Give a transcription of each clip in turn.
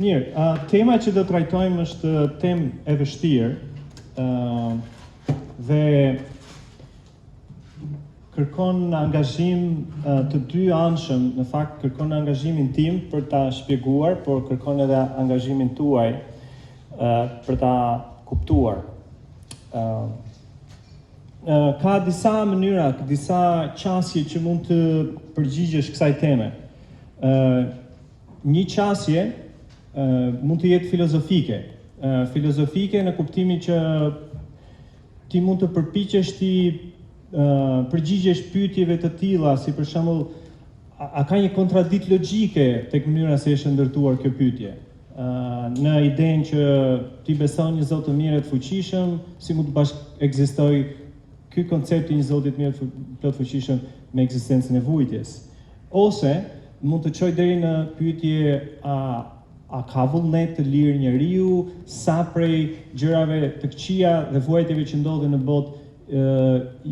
Mirë, tema që do trajtojmë është temë e vështirë dhe kërkon angazhim të dy anshëm, në fakt kërkon angazhimin tim për ta shpjeguar, por kërkon edhe angazhimin tuaj për ta kuptuar. Ka disa mënyra, disa qasje që mund të përgjigjesh kësaj teme. Një qasje mund të jetë filozofike. Filozofike në kuptimin që ti mund të përpiqesh ti përgjigjesh pyetjeve të tilla, si për shembull, a ka një kontradikt logjike tek mënyra se është ndërtuar kjo pyetje? Në idenë që ti beson një Zot të mirë të fuqishëm, si mund të bashkë ekzistojë ky koncept i një Zoti të mirë plot fuqishëm me ekzistencën e vujtjes? Ose mund të çojë deri në pyetje a ka vullnet të lirë njeriu, sa prej gjërave të këqija dhe vuajtjeve që ndodhin në botë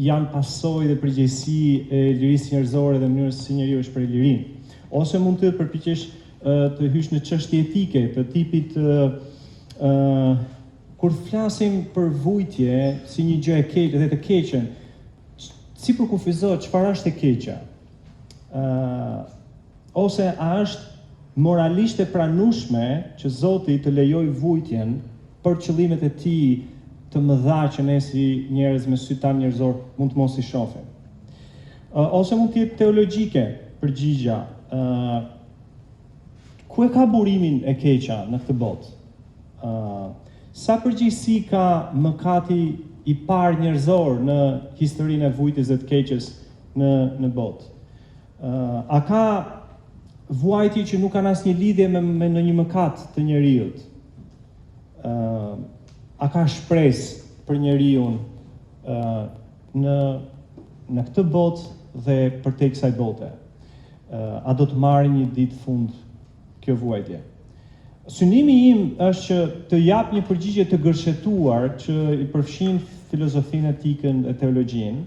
janë pasojë dhe përgjegjësi e lirisë njerëzore dhe mënyrës se njeriu është për lirinë. Ose mund të përpiqesh të hysh në çështje etike të tipit kur flasim për vujtje si një gjë e keqe dhe të keqen, si përkufizohet çfarë është e keqja? Ose a është moralisht e pranueshme që Zoti të lejojë vujtjen për qëllimet e tij të mëdha që ne si njerëz me sy tan njerëzor mund të mos i shohim. Ose mund të jetë teologjike përgjigja. Ku e ka burimin e keqja në këtë botë? Sa përgjegjësi ka mëkati i parë njerëzor në historinë e vujtjes dhe të keqes në botë? A ka vuajtje që nuk kanë asnjë lidhje me ndonjë mëkat të njeriut? A ka shpresë për njeriu në këtë botë dhe përtej kësaj bote? A do të marrë një ditë fund kjo vuajtje? Synimi im është që të jap një përgjigje të gërshetuar që i përfshin filozofinë, etikën e teologjinë,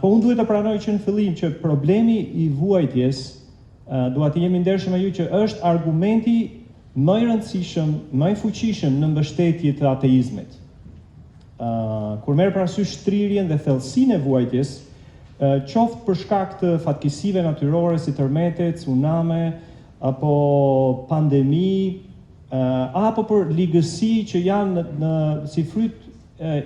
po unë duhet të pranoj që në fillim që problemi i vuajtjes, dua të jemi ndershëm me ju që është argumenti më i rëndësishëm, më i fuqishëm në mbështetje të ateizmit. Kur merr parasysh shtrirjen dhe thellësinë e vuajtjes, qoftë për shkak të fatkeqësive natyrore si tërmete, tsuname, apo pandemi, apo për ligësi që janë si fryt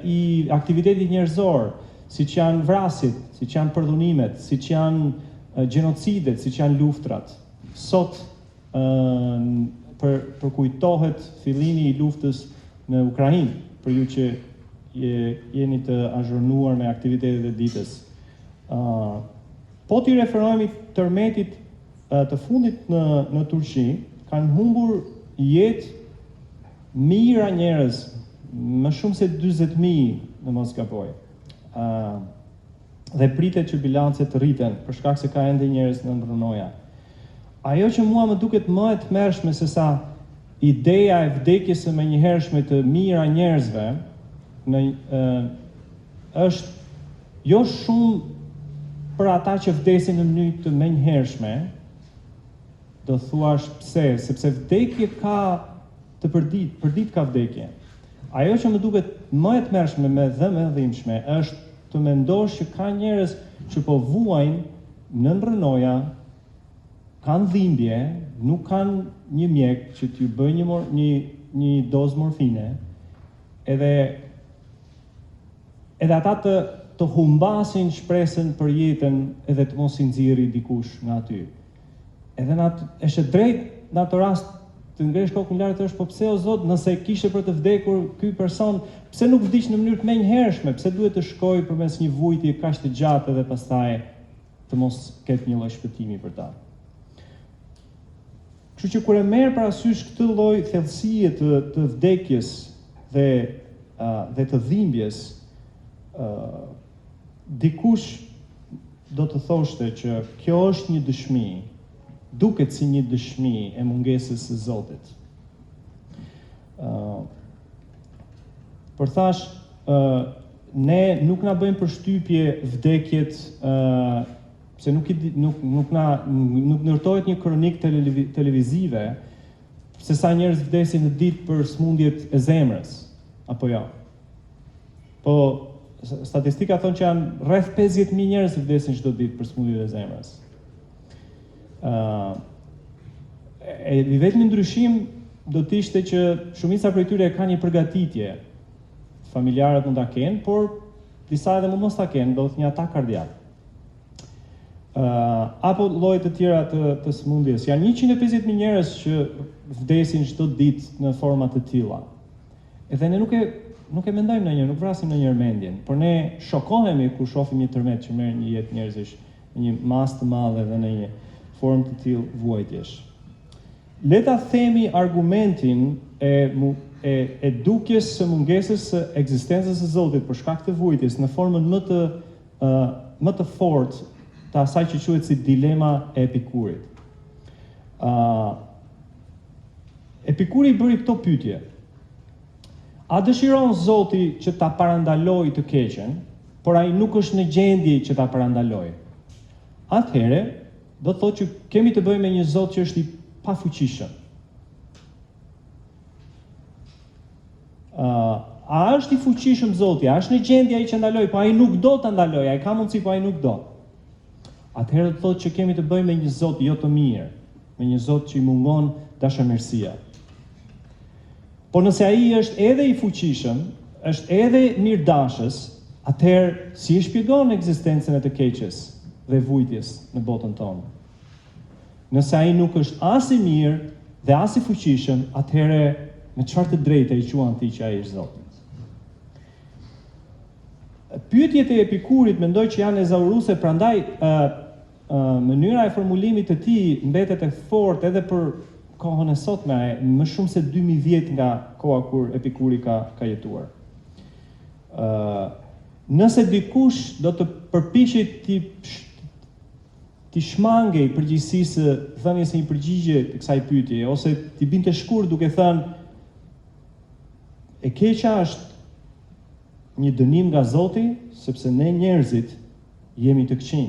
i aktivitetit njerëzor, siç janë vrasit, siç janë përdhunimet, siç janë gjenocidet, siç janë luftrat. Sot përkujtohet fillimi i luftës në Ukrainë, për ju që jeni të azhurnuar me aktivitetet e ditës. Po t'i referohemi tërmetit të fundit në Turqi, kanë humbur jetë mijëra njerëz, më shumë se 40.000 në mos gaboj. Dhe pritet që bilancet të rriten, për shkak se ka ende njerëz në rënoja. Ajo që mua më duket më e tmerrshme se sa ideja e vdekjes së menjëhershme të mijëra njerëzve është jo shumë për ata që vdesin në mënyrë të menjëhershme, do thuash pse, sepse vdekje ka të përdit ka vdekje. Ajo që më duket më e tmerrshme dhe më dhimbshme është të mendosh që ka njerëz që po vuajnë në rënoja, kanë dhimbje, nuk kanë një mjek që t'ju bëjë një dozë morfine, edhe ata të humbasin shpresën për jetën edhe të mos i nxirri dikush nga aty. Edhe është drejt në atë rast të ngresh kokën lart është, po pse o Zot, nëse kishte për të vdekur ky person, pse nuk vdiq në mënyrë të menjëhershme, pse duhet të shkojë përmes një vujtje kaq të gjatë edhe pastaj të mos ketë një lloj shpëtimi për ta. Kështu që kur e merr parasysh këtë lloj thellësie të vdekjes dhe të dhimbjes, dikush do të thoshte që kjo është një dëshmi, duket si një dëshmi e mungesës së Zotit. Por thash, ne nuk na bëjmë përshtypje vdekjet pse nuk ndërtohet një kronik televizive se sa njerëz vdesin në ditë për smundjet e zemrës, apo jo. Po statistika thonë që janë rreth 50.000 njerëz që vdesin çdo ditë për smundjet e zemrës. I vetmi ndryshim do të ishte që shumica prej tyre kanë një përgatitje. Familjarët mund ta kenë, por disa edhe mund mos ta kenë, do të një atak kardiak. Apo lloje të tjera të smundjes. Janë 150.000 njerëz që vdesin çdo ditë në forma të tilla. Edhe ne nuk e mendojmë ndonjëherë, nuk vrasim ndonjëherë mendjen, por ne shokohemi kur shohim një tërmet që merr një jetë njerëzish në një masë të madhe dhe në një formë të tillë vuajtjesh. Le ta themi argumentin e dukjes së mungesës së ekzistencës së Zotit për shkak të vuajtjes në formën më të fortë të asaj që quhet si dilema e Epikurit. Epikuri bëri këto pyetje. A dëshiron Zoti që ta parandalojë të keqen, por ai nuk është në gjendje që ta parandalojë? Atëherë, do të thotë që kemi të bëjmë me një Zot që është i pafuqishëm. A është i fuqishëm Zoti? A është në gjendje ai që ndaloj, po ai nuk do ta ndalojë, ai ka mundësi, po ai nuk do. Atëherë do të thotë që kemi të bëjmë me një Zot jo të mirë, me një Zot që i mungon dashamirësia. Po nëse ai është edhe i fuqishëm, është edhe mirëdashës, atëherë si e shpjegon ekzistencën e të keqes dhe vujtjes në botën tonë? Nëse ai nuk është as i mirë dhe as i fuqishëm, atëherë me çfarë të drejtë i quan ti që ai është Zoti? Pyetjet e Epikurit mendoj që janë ezauruese, prandaj mënyra e formulimit të tij mbetet e fortë edhe për kohën e sotme, më shumë se 2000 vjet nga koha kur Epikuri ka jetuar. Nëse dikush do të përpiqej ti shmangej përgjegjësisë thënies së një përgjigje të kësaj pyetje, ose ti binte shkurt duke thënë e keqja është një dënim nga Zoti, sepse ne njerëzit jemi të këqij.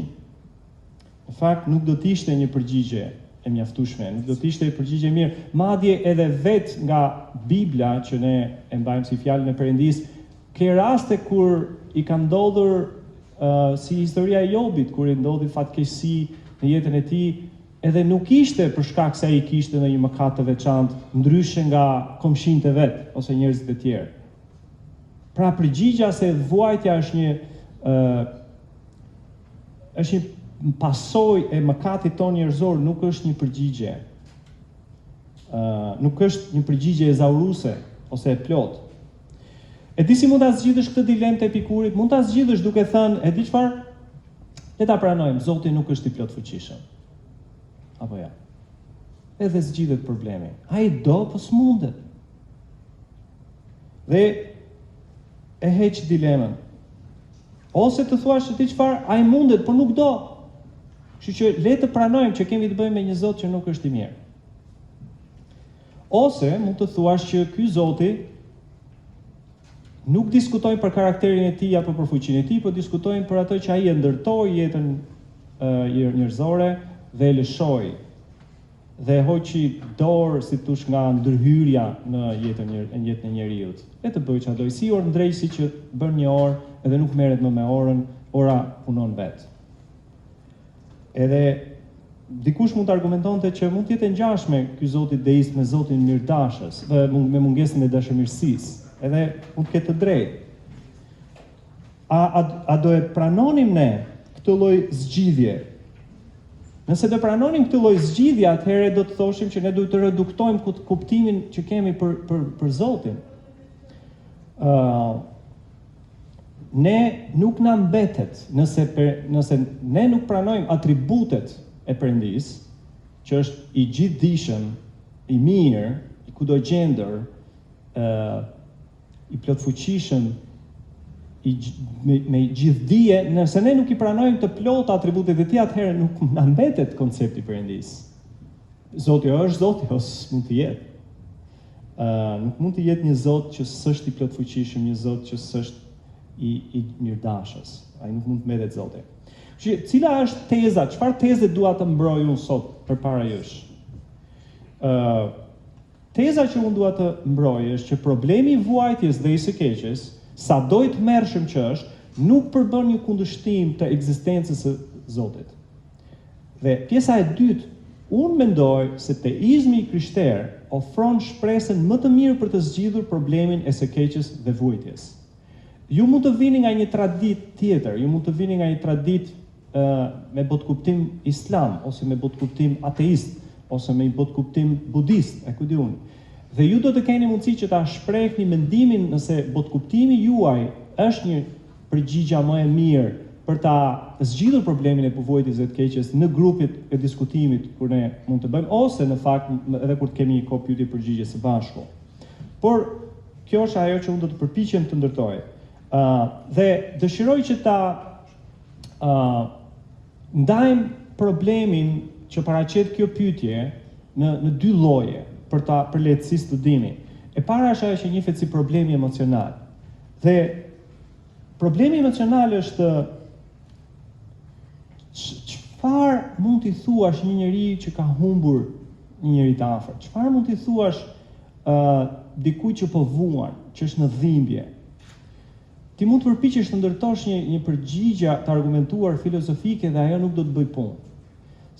Në fakt nuk do të ishte një përgjigje e mjaftueshme, nuk do të ishte një përgjigje mirë. Madje edhe vetë nga Bibla që ne e mbajmë si fjalën e Perëndis, ke raste kur i ka ndodhur si historia e Jobit, kur i ndodhi fatkeqësi në jetën e tij, edhe nuk ishte për shkak se ai kishte ndonjë mëkat të veçantë, ndryshe nga komshinët e vet ose njerëzit e tjerë. Pra përgjigja se vuajtja është një pasojë e mëkatit tonë njerëzor nuk është një përgjigje. Nuk është një përgjigje ezauruese ose e plotë. E di si mund ta zgjidhësh këtë dilemë të Epikurit? Mund ta zgjidhësh duke thënë, e di çfarë? Le ta pranojmë, Zoti nuk është i plot fuqishëm. Apo ja. Edhe zgjidhet problemi. Ai do, po s'mundet. Dhe e heq dilemën. Ose të thuash se ti çfarë, ai mundet, por nuk do. Kështu që le të pranojmë që kemi të bëjmë me një Zot që nuk është i mirë. Ose mund të thuash që ky Zoti nuk diskutojnë për karakterin e tij apo për fuqinë e tij, por diskutojnë për ato që ai e ndërtoi jetën njerëzore dhe e lëshoi. Dhe hoqi dorë, si thosh, nga ndërhyrja në jetën e njeriu. Le të bëjë çfarë do, si orë ndrejsi që bën një orë edhe nuk merret më me orën, ora punon vet. Edhe dikush mund të argumentonte që mund të jetë ngjashme ky Zoti deist me Zotin mirëdashës, me mungesën e dashamirësisë. Edhe mund të ketë të drejtë. A do e pranonim ne këtë lloj zgjidhje? Nëse do pranonim këtë lloj zgjidhje, atëherë do të thoshim që ne duhet të reduktojmë kuptimin që kemi për Zotin. Ne nuk na mbetet nëse ne nuk pranojmë atributet e Perëndis, që është i gjithdijshëm, i mirë, i kudogjendër, i plotfuqishëm, me gjithdije, nëse ne nuk i pranojmë të plot atributet e tij, atëherë nuk na mbetet koncepti Perëndis. Zoti është Zoti, ose mund të jetë. Nuk mund të jetë një Zot që s'është i plotfuqishëm, një Zot që s'është i mirëdashës. Ai nuk mund të mbetet Zoti. Cila është teza, çfarë teze dua të mbroj unë sot përpara jush? Teza që unë dua të mbroj është që problemi i vuajtjes dhe i së keqes, sado i tmerrshëm që është, nuk përbën një kundërshtim të ekzistencës së Zotit. Dhe pjesa e dytë, unë mendoj se teizmi i krishterë ofron shpresën më të mirë për të zgjidhur problemin e së keqes dhe vuajtjes. Ju mund të vini nga një traditë tjetër, ju mund të vini nga një traditë me botkuptim islam, ose me botkuptim ateist, ose me botkuptim budist, e ku di unë. Dhe ju do të keni mundësi që ta shprehni mendimin nëse botkuptimi juaj është një përgjigje më e mirë për ta zgjidhur problemin e vuajtjes së keqes në grupet e diskutimit kur ne mund të bëjmë, ose në fakt edhe kur të kemi një kohë pyetje përgjigje së bashku. Por kjo është ajo që unë do të përpiqem të ndërtoj. Dhe dëshiroj që ta ndajmë problemin që paraqet kjo pyetje në dy lloje për lehtësi studimi. E para është ajo që njihet si problemi emocional. Dhe problemi emocional është çfarë mund t'i thuash një njeriu që ka humbur një njeri të afërt? Çfarë mund t'i thuash dikujt që po vuan, që është në dhimbje? Ti mund të përpiqesh të ndërtosh një përgjigje të argumentuar filozofike dhe ajo nuk do të bëj punë.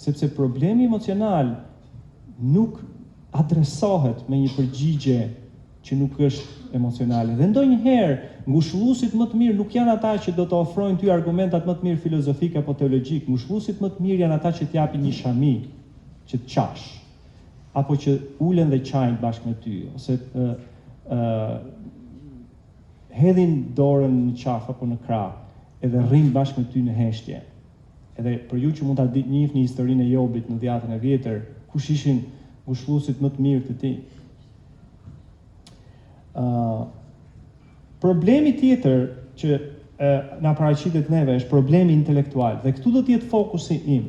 Sepse problemi emocional nuk adresohet me një përgjigje që nuk është emocionale. Dhe ndonjëherë, ngushëlluesit më të mirë nuk janë ata që do të ofrojnë ty argumentat më të mirë filozofik apo teologjik. Ngushëlluesit më të mirë janë ata që t'japin një shami, që të qash, apo që ulen dhe qajnë bashkë me ty, ose hedhin dorën në qafë apo në krah, edhe rrinë bashkë me ty në heshtje. Edhe për ju që mund ta njihni historinë e Jobit në 10-ën e vjetër, kush ishin ngushëlluesit më të mirë të tij? Problemi tjetër që na paraqitet neve është problemi intelektual, dhe këtu do të jetë fokusi im.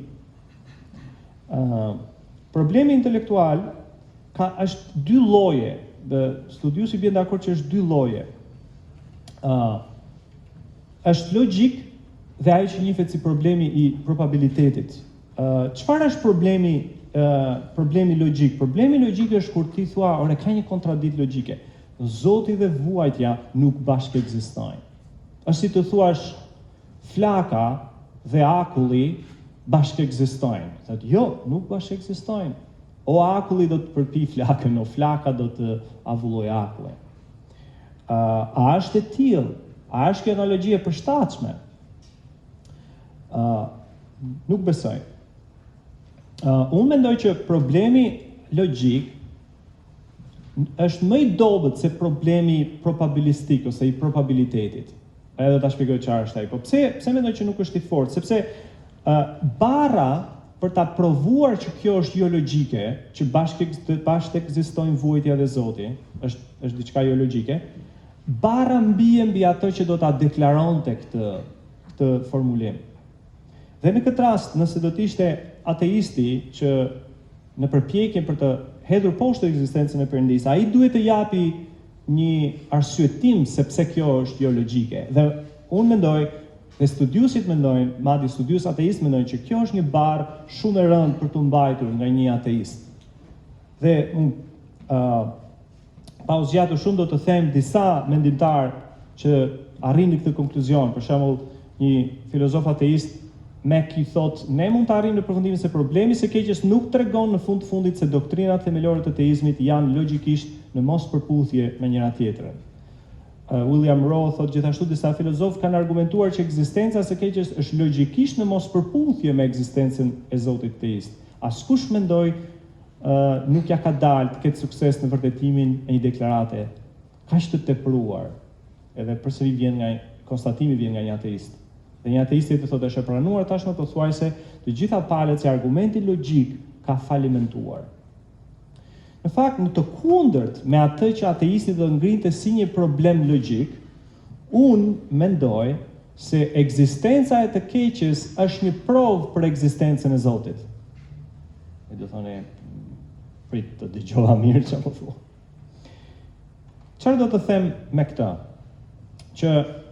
Problemi intelektual është dy lloje, dhe studiuesi bën dakord që është dy lloje. Është logjik dhe ajo që njihet si problemi i probabilitetit. Çfarë është problemi logjik? Problemi logjik është kur ti thua, ore, ka një kontradikt logjike. Zoti dhe vuajtja nuk bashkë ekzistojnë. Është si të thuash flaka dhe akulli bashkë ekzistojnë. Thotë, jo, nuk bashkë ekzistojnë. O akulli do të përpi flakën, o flaka do të avulloj akullin. A është e tillë? A është kjo analogji e përshtatshme? Nuk besoj. Unë mendoj që problemi logjik është më i dobët se problemi probabilistik ose i probabilitetit. Edhe do ta shpjegoj çfarë është ai. Po pse mendoj që nuk është i fortë? Sepse barra për ta provuar që kjo është jo logjike, që bashkë ekzistojnë vuajtja dhe Zoti, është diçka jo logjike, barra mbi ato që do ta deklaronte këtë formulim. Dhe në këtë rast, nëse do të ishte ateisti që në përpjekjen për të hedhur poshtë ekzistencën e Perëndisë, ai duhet të japi një arsyetim sepse kjo është jo logjike. Dhe unë mendoj, dhe studiuesit mendojnë, madje studiues ateist mendojnë që kjo është një barë shumë e rëndë për të mbajtur nga një ateist. Dhe pa u zgjatur shumë do të them disa mendimtar që arrin në këtë konkluzion. Për shembull, një filozof ateist Mackey thot, ne mund të arrijmë në përfundimin se problemi së keqes nuk tregon në fund të fundit se doktrinat themelore të teizmit janë logjikisht në mos përputhje me njëra tjetrën. William Rowe thot gjithashtu disa filozofë kanë argumentuar që ekzistenca së keqes është logjikisht në mos përputhje me ekzistencën e Zotit teist. Askush mendoj nuk ja ka dalë të ketë sukses në vërtetimin e një deklarate kaq të tepruar. Edhe përsëri konstatimi vjen nga një ateist. Dhe një ateisti të thotë është e pranuar tashmë pothuajse të gjitha palët se argumenti logjik ka falimentuar. Në fakt, në të kundërt me atë që ateisti do ngrinte si një problem logjik, unë mendoj se ekzistenca e të keqes është një provë për ekzistencën e Zotit. E do thonë, prit të dëgjova mirë që po thua. Çfarë do të them me këtë? që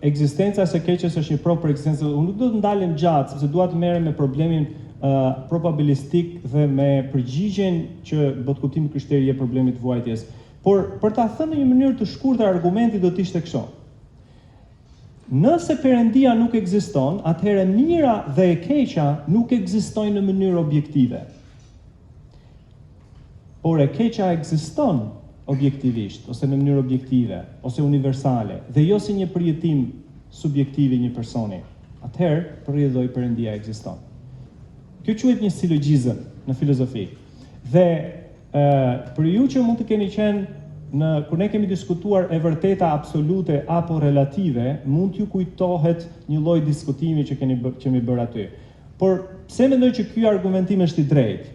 ekzistenca e së keqes është një provë për ekzistencën. Unë nuk do të ndalem gjatë, sepse dua të merrem me problemin probabilistik dhe me përgjigjen që botkuptimi krishterë jep problemit të vuajtjes. Por për ta thënë në një mënyrë të shkurtër argumenti do të ishte kështu. Nëse Perëndia nuk ekziston, atëherë mira dhe e keqja nuk ekzistojnë në mënyrë objektive. Por e keqja ekziston objektivisht, ose në mënyrë objektive, ose universale, dhe jo si një përjetim subjektiv i një personi. Atëherë, përrjedhoj Perëndia ekziston. Kjo quhet një silogjizëm në filozofi. Dhe për ju që mund të keni qenë kur ne kemi diskutuar e vërteta absolute apo relative, mund t'ju kujtohet një lloj diskutimi që kemi bërë aty. Por pse mendoj që ky argumentim është i drejtë?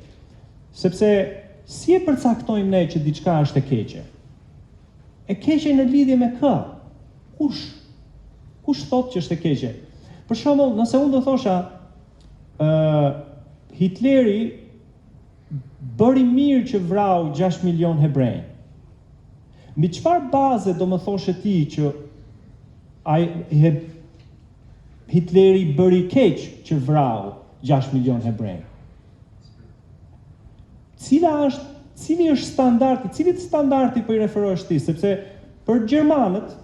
Sepse si e përcaktojmë ne që diçka është e keqe? E keqe në lidhje me kë? Kush thotë që është e keqe? Për shembull, nëse unë do thosha Hitleri bëri mirë që vrau 6 milion hebrej. Mbi çfarë baze do më thoshe ti që Hitleri bëri keq që vrau 6 milion hebrej? Cili është standardi? Cilit standardi po I referohesh ti? Sepse për gjermanët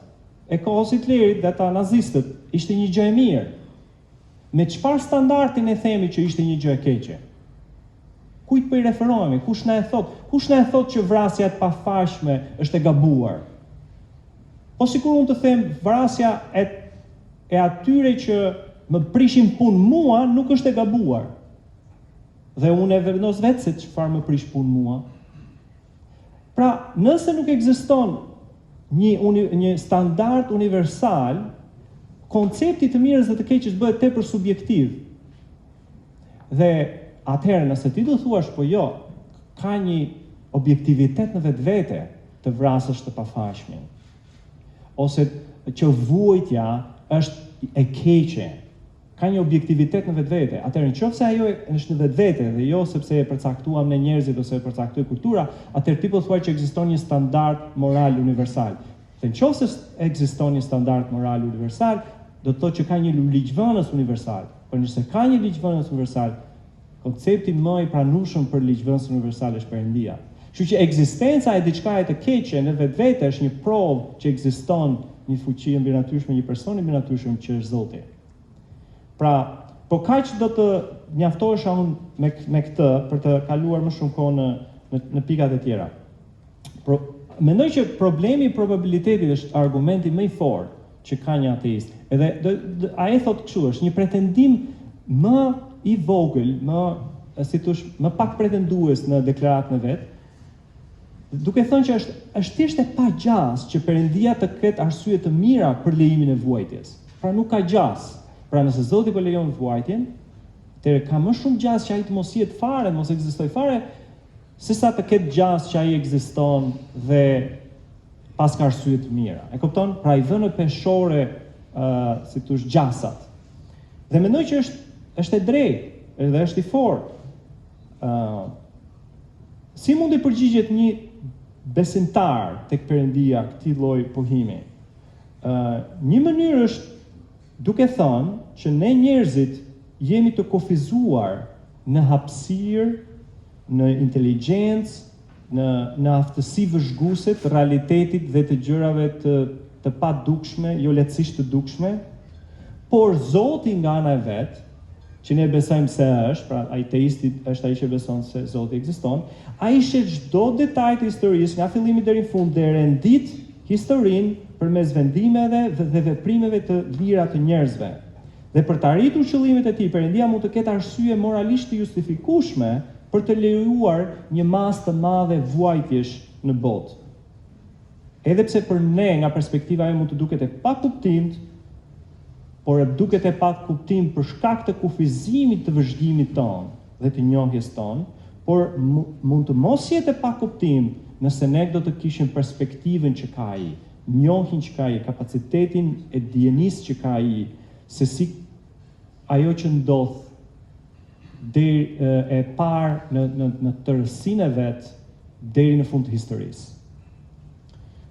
e kohës Hitlerit dhe ata nazistët ishte një gjë e mirë. Me çfarë standardin e themi që ishte një gjë e keqe? Kujt po I referohemi? Kush na e thot? Kush na e thot që vrasja e pafajshme është e gabuar? Po sikur unë të them vrasja e atyre që më prishin punë mua nuk është e gabuar. Dhe unë e vendos vetë se çfarë më prish punë mua. Pra, nëse nuk ekziston një standard universal, koncepti të mirës dhe të keqes bëhet tepër subjektiv. Dhe atëherë, nëse ti do thuash po jo, ka një objektivitet në vetvete të vrasësh të pafajshmin, ose që vuajtja është e keqe, ka një objektivitet në vetvete. Atëherë, nëse ajo është në vetvete dhe jo sepse e përcaktuam në njerëzit ose e përcaktoi kultura, atëherë ti po thuaj që ekziston një standard moral universal. Dhe nëse ekziston një standard moral universal, do të thotë që ka një ligjvënës universal. Por nëse ka një ligjvënës universal, koncepti më I pranueshëm për ligjvënësin universal është Perëndia. Kështu që ekzistenca e diçkaje të keqe në vetvete është një provë që ekziston një fuqi e mbinatyrshme, një person I mbinatyrshëm që është Zoti. Pra, po kaq do të mjaftohesha unë me këtë për të kaluar më shumë kohë në pikat e tjera. Mendoj që problemi I probabilitetit është argumenti më I fortë që ka një ateist. Edhe ai thotë kështu, është një pretendim më I vogël, më pak pretendues në deklaratën e vet, duke thënë që është thjesht e pagjas që Perëndia të ketë arsye të mira për lejimin e vuajtjes. Pra nuk ka gjas. Pra nëse Zoti po lejon vuajtjen, atëherë ka më shumë gjas që ai të mos jetë fare, mos ekzistojë fare, sesa të ketë gjas që ai ekziston dhe pas ka arsye të mira. E kupton? Pra I vënë peshore si thosh gjasat. Dhe mendoj që është e drejtë dhe është I fortë. Si mund të përgjigjet një besimtar tek Perëndia këtij lloji pohimi? Një mënyrë është duke thënë që ne njerëzit jemi të kufizuar në hapësirë, në inteligjencë, në aftësi vëzhguese të realitetit dhe të gjërave të padukshme, jo lehtësisht të dukshme, por Zoti nga ana e vet, që ne besojmë se është, pra ateisti është ai që beson se Zoti ekziston, ai sheh çdo detaj të historisë nga fillimi deri në fund dhe rendit historinë përmes vendimeve dhe veprimeve të lira të njerëzve. Dhe për të arritur qëllimet e tij, Perëndia mund të ketë arsye moralisht të justifikueshme për të lejuar një masë të madhe vuajtjesh në botë. Edhe pse për ne nga perspektiva e mund të duket e pakuptimt, por e duket e pakuptim për shkak të kufizimit të vëzhgimit tonë dhe të njohjes tonë, por mund të mos jetë e pakuptim nëse ne do të kishim perspektivën që ka ai, njohjen që ka ai, kapacitetin e dijenisë që ka ai, se si ajo që ndodh deri e parë në tërësinë e vet deri në fund të historisë.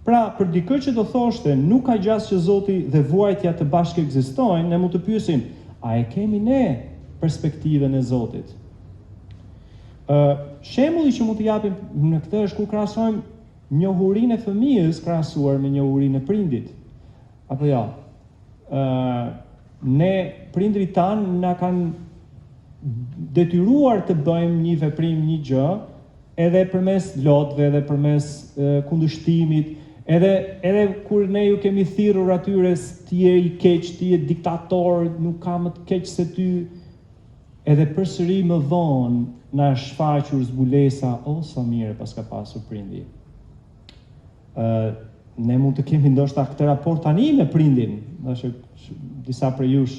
Pra, për dikë që do thoshte, nuk ka gjasë që Zoti dhe vuajtja të bashkë ekzistojnë, ne mund të pyesim, a e kemi ne perspektivën e Zotit? Shembulli që mund të japim në këtë është kur krahasojmë njohurinë e fëmijës krahasuar me njohurinë e prindit. Apo jo? Ne prindrit tanë na kanë detyruar të bëjmë një veprim, një gjë, edhe përmes lotëve, edhe përmes kundërshtimit, edhe kur ne ju kemi thirrur atyre ti je i keq, ti je diktator, nuk ka më të keq se ty, edhe përsëri më vonë na shfaqur zbulesa sa mire pas ka pasur prindi. Ne mund të kemi ndoshta këtë raport tani me prindin, ndoshta disa prej jush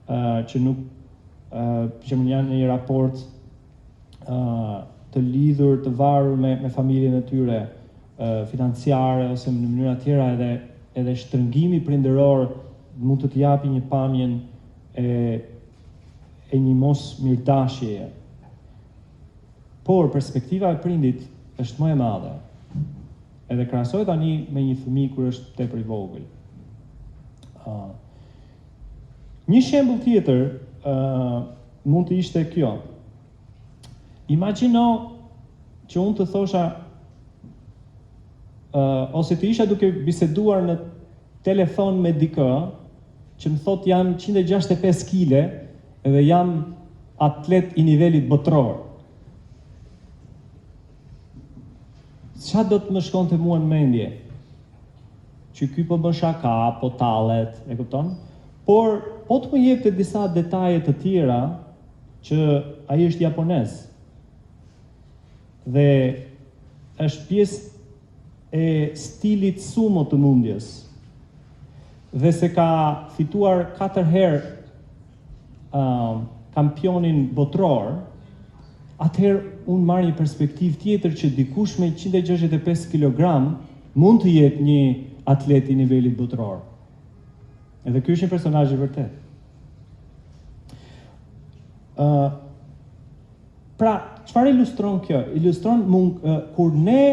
që nuk që më janë një raport të lidhur, të varur me familjen e tyre, financiare ose në mënyra tjera, edhe shtrëngimi prindëror mund të japi një pamjen e një mos mirëdashjeje. Por perspektiva e prindit është më e madhe. Edhe krahasoj tani me një fëmijë kur është tepër i vogël. Një shembull tjetër mund të ishte kjo. Imagjino që unë të thosha ose të isha duke biseduar në telefon me dikë që më thot jam 165 kg edhe jam atlet i nivelit botror. Qa do të më shkon të mua në mendje? Që ky po bën shaka, po tallet, e kupton? Por, po të më jep të disa detaje të tjera që ai është japonez. Dhe është pjesë e stilit sumo të mundjes. Dhe se ka fituar 4 herë kampionin botror, atëherë unë marrë një perspektiv tjetër që dikush me 165 kg mund të jetë një atlet i nivelit botror. Edhe ky është një personazh i vërtet. Pra, çfarë ilustron kjo? Ilustron kur ne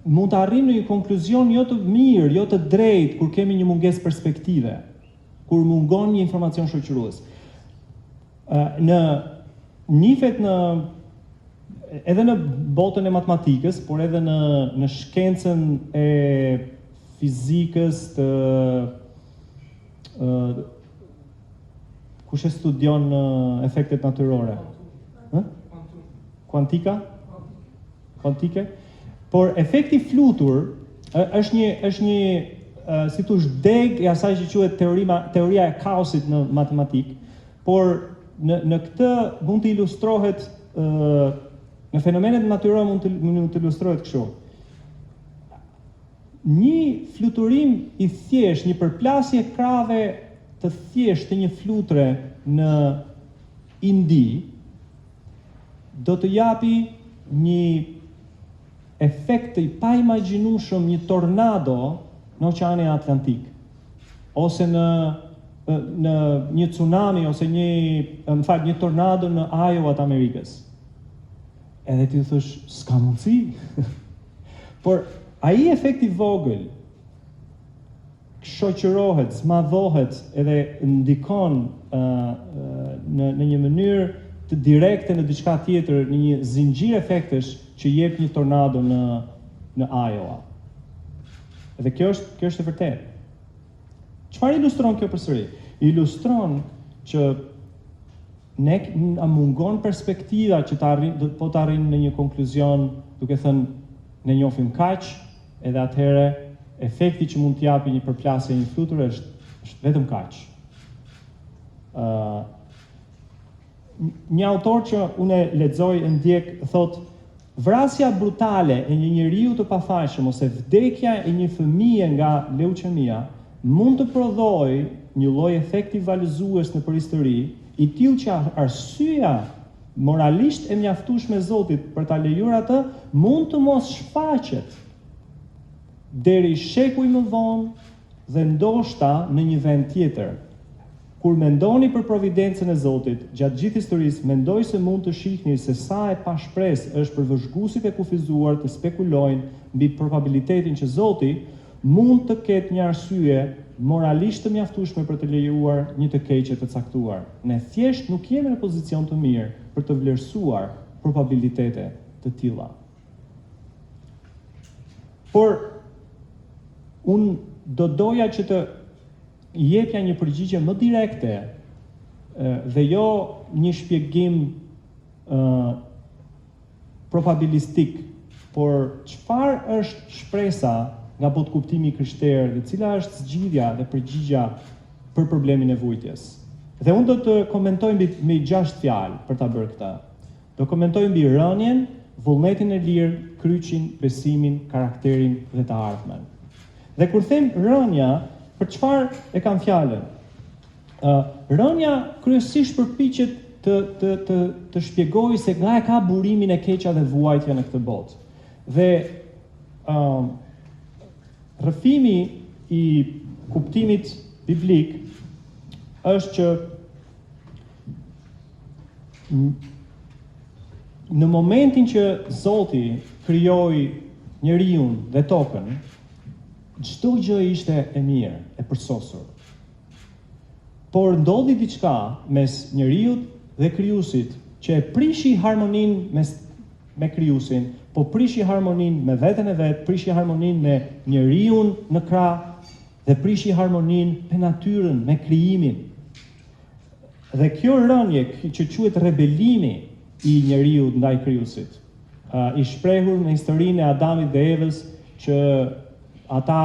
mund të arrijmë në një konkluzion jo të mirë, jo të drejtë, kur kemi një mungesë perspektive, kur mungon një informacion shoqërues. Nifet edhe në botën e matematikës, por edhe në shkencën e fizikës kush e studion efektet natyrore? Kuantike? Por efekti flutur është një si thosh deg e asaj që quhet teoria e kaosit në matematik, por në këtë mund të ilustrohet në fenomenet natyrore mund të ilustrohet kështu. Një fluturim i thjesht, një përplasje krave të thjesht të një flutre në Indi do të japi një efekt të pa imagjinueshëm, një tornado në Oqeanin Atlantik, ose në një tsunami ose një tornado në Iowa të Amerikës. Edhe ti thosh, s'ka mundësi. Por ai efekti vogël shoqërohet, zmadhohet edhe ndikon në një mënyrë të direkte në diçka tjetër, në një zinxhir efektesh që jep një tornado në Iowa. Edhe kjo është e vërtetë. Çfarë ilustron kjo përsëri? Ilustron që ne mungon perspektiva që po të arrijmë në një konkluzion duke thënë ne njohim kaq, edhe atëherë efekti që mund t'japi një përplasje një fluture është vetëm kaq. Një autor që unë lexoj e ndjek thotë vrasja brutale e një njeriu të pafajshëm ose vdekja e një fëmije nga leuqemia mund të prodhojë një lloj efekti valëzues në përhistori, i tillë që arsyeja moralisht e mjaftueshme e Zotit për ta lejuar atë mund të mos shfaqet deri shekuj më vonë dhe ndoshta në një vend tjetër. Kur mendoni për providencën e Zotit, gjatë gjithë historisë, mendoj se mund të shihni se sa e pashpresë është për vëzhguesit e kufizuar të spekulojnë mbi probabilitetin që Zoti mund të ketë një arsye moralisht të mjaftueshme për të lejuar një të keqe të caktuar. Ne thjesht nuk jemi në pozicion të mirë për të vlerësuar probabilitete të tilla. Por unë do doja që të jepja një përgjigje më direkte dhe jo një shpjegim probabilistik, por çfarë është shpresa nga botkuptimi krishterë dhe cila është zgjidhja dhe përgjigja për problemin e vujtjes. Dhe unë do të komentoj me 6 fjalë për ta bërë këtë. Do komentoj mbi rënien, vullnetin e lirë, kryqin, besimin, karakterin dhe të ardhmen. Dhe kur them rënja, për çfarë e kam fjalën? Rënja kryesisht përpiqet të shpjegojë se nga e ka burimin e keqja dhe vuajtja në këtë botë. Dhe rrëfimi i kuptimit biblik është që në momentin që Zoti krijoi njeriu dhe tokën, çdo gjë ishte e mirë, e përsosur. Por ndodhi diçka mes njeriu dhe krijuesit që e prishi harmoninë me krijuesin, po prishi harmoninë me veten e vet, prishi harmoninë me njeriu në krah dhe prishi harmoninë me natyrën, me krijimin. Dhe kjo rënje që quhet rebelimi i njeriu ndaj krijuesit, i shprehur në historinë e Adamit dhe Evës, që ata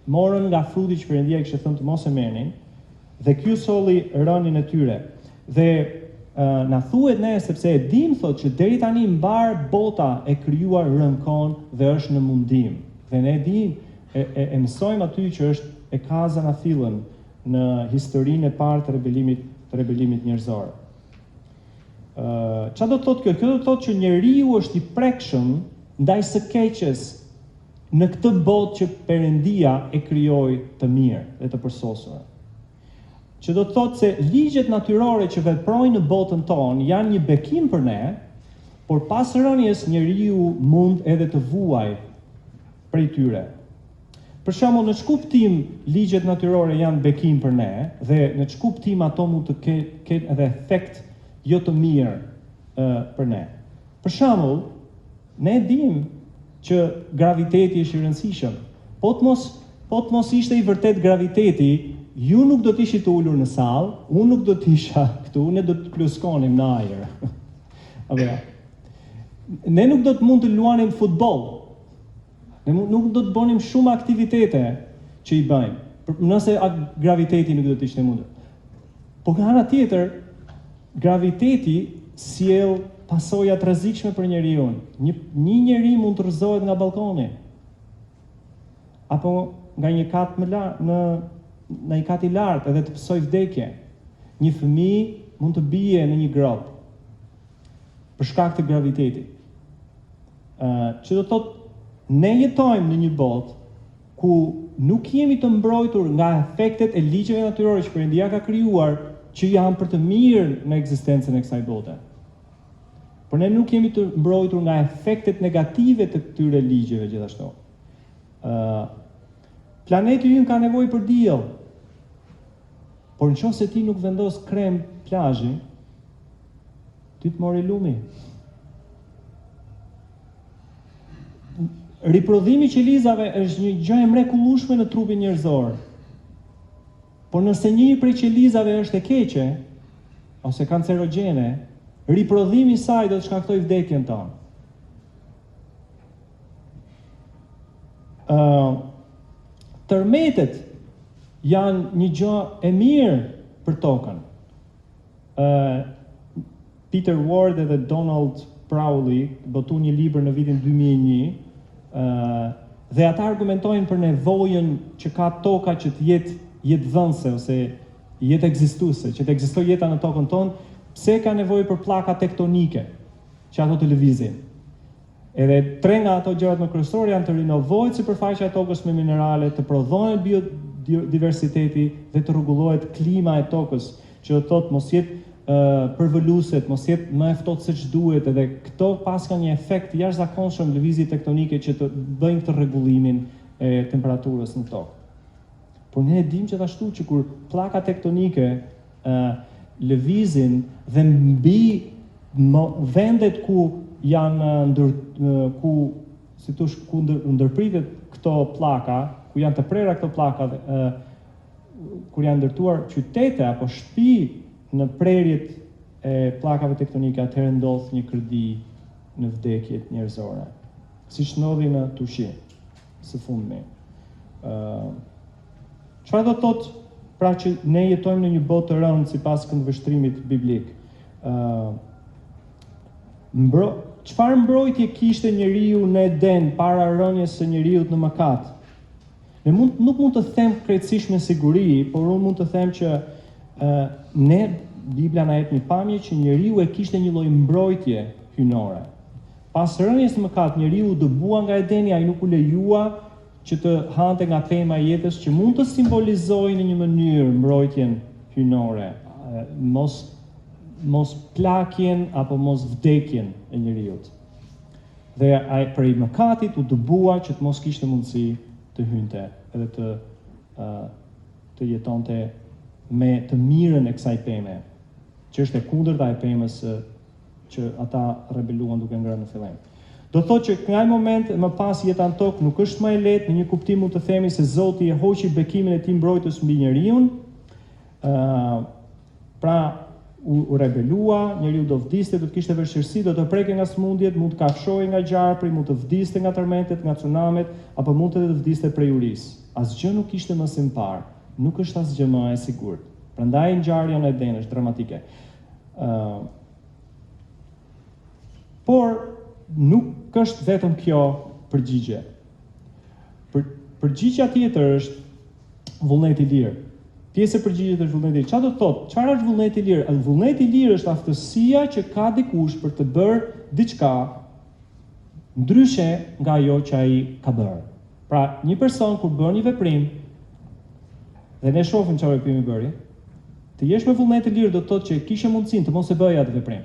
morën nga fruti që Perëndia kishte thënë të mos e merrnin, dhe ky solli rënien e tyre. Dhe na thuhet ne, sepse e dim thotë që deri tani mbar bota e krijuar rënkon dhe është në mundim. Dhe ne e mësojmë aty që është e ka zanathillën në historinë e parë të rebelimit njerëzor. Çfarë do të thotë kjo? Kjo do të thotë që njeriu është i prekshëm ndaj së keqes në këtë botë që Perëndia e krijoi të mirë dhe të përsosur. Që do të thotë se ligjet natyrore që veprojnë në botën tonë janë një bekim për ne, por pas rënies njeriu mund edhe të vuajë prej tyre. Për shembull, në ç'kuptim ligjet natyrore janë bekim për ne, dhe në ç'kuptim ato mund të kenë edhe efekt jo të mirë për ne. Për shembull, ne dimë që graviteti është i rëndësishëm. Po të mos ishte i vërtet graviteti, ju nuk do të ishit ulur në sallë, unë nuk do të isha këtu, ne do të pluskonim në ajër. Ne nuk do të mund të luanim futboll. Ne nuk do të bënim shumë aktivitete që i bëjmë, nëse graviteti nuk do të ishte mundur. Po nga ana tjetër, graviteti sjell pasoja të rrezikshme për njeriu. Një njeri mund të rrëzohet nga balkoni, apo nga një kat më lart, në një kat i lartë, edhe të pësoj vdekje. Një fëmijë mund të bie në një grop për shkak të gravitetit. Që do të thotë, ne jetojmë në një botë ku nuk jemi të mbrojtur nga efektet e ligjeve natyrore që Perëndia ka krijuar, që janë për të mirë në ekzistencën e kësaj bote. Por ne nuk jemi të mbrojtur nga efektet negative të këtyre ligjeve gjithashtu. Planeti ynë ka nevojë për diell. Por nëse ti nuk vendos krem plazhi, ti të mori lumi. Riprodhimi i qelizave është një gjë e mrekullueshme në trupin njerëzor. Por nëse një prej qelizave është e keqe ose kancerogjene, riprodhimi i saj do të shkaktojë vdekjen tonë. Tërmetet janë një gjë e mirë për tokën. Peter Ward dhe Donald Crowley botuan një libër në vitin 2001, dhe ata argumentojnë për nevojën që ka toka që të jetë dhënse ose jetë ekzistuese, që të ekzistojë jeta në tokën tonë. Pse ka nevojë për pllaka tektonike që ato të lëvizin? Edhe 3 nga ato gjërat më kryesore janë të rinovohet sipërfaqja e tokës me minerale, të prodhohet biodiversiteti dhe të rregullohet klima e tokës, që do të thotë mos jetë përvoluset, mos jetë më e ftohtë siç duhet, edhe këto pas kanë një efekt jashtëzakonshëm lëvizje tektonike që të bëjnë këtë rregullimin e temperaturës në tokë. Por ne e dim gjithashtu që kur pllaka tektonike lëvizin dhe mbi vendet ku janë ku ndërpritet këto pllaka, ku janë të prera këto pllaka, kur janë ndërtuar qytete apo shtëpi në prerjet e pllakave tektonike, atëherë ndodh një kërdi në vdekjet njerëzore, siç ndodhi në Tushi së fundmi. Çfarë do të thotë pra që ne jetojmë në një botë të rëndë sipas këndvështrimit biblik? Çfarë mbrojtje kishte njeriu në Eden para rënies së njeriut në mëkat? Nuk mund të them krejtësisht me siguri, por unë mund të them që ne Bibla na jep një pamje që njeriu e kishte një lloj mbrojtje hyjnore. Pas rënies në mëkat, njeriu u dëbua nga Edeni, ai nuk u lejua që të hante nga pema e jetës, që mund të simbolizojë në një mënyrë mbrojtjen hyjnore, mos plakjen apo mos vdekjen e njeriut. Dhe ai prej mëkatit u dëbua që të mos kishte mundësi të hynte edhe të jetonte me të mirën e kësaj peme, që është e kundërta e pemës që ata rebeluan duke ngrënë në fillim. Do thotë që nga ai moment më pas jeta në tokë nuk është më e lehtë, në një kuptim mund të themi se Zoti e hoqi bekimin e tij mbrojtës mbi njeriu. Pra u rebelua, njeriu do vdiste, do të kishte vështirësi, do të preke nga smundjet, mund të kafshohej nga gjarpri, mund të vdiste nga tërmentet, nga tsunamet, apo mund të vdiste prej urisë. Asgjë nuk ishte më së mparë, nuk është asgjë më e sigurt. Prandaj ngjarja në Eden është dramatike. Por nuk është vetëm kjo përgjigje. Përgjigjja tjetër është vullneti i lirë. Pjesë e përgjigjet është vullneti i lirë. Çfarë do të thotë? Çfarë është vullneti i lirë? Vullneti i lirë është aftësia që ka dikush për të bërë diçka ndryshe nga ajo që ai ka bërë. Pra, një person kur bën një veprim, dhe ne shohim çfarë veprimi bëri, të jesh me vullnet i lirë do të thotë që kishe mundësinë të mos e bëje atë veprim.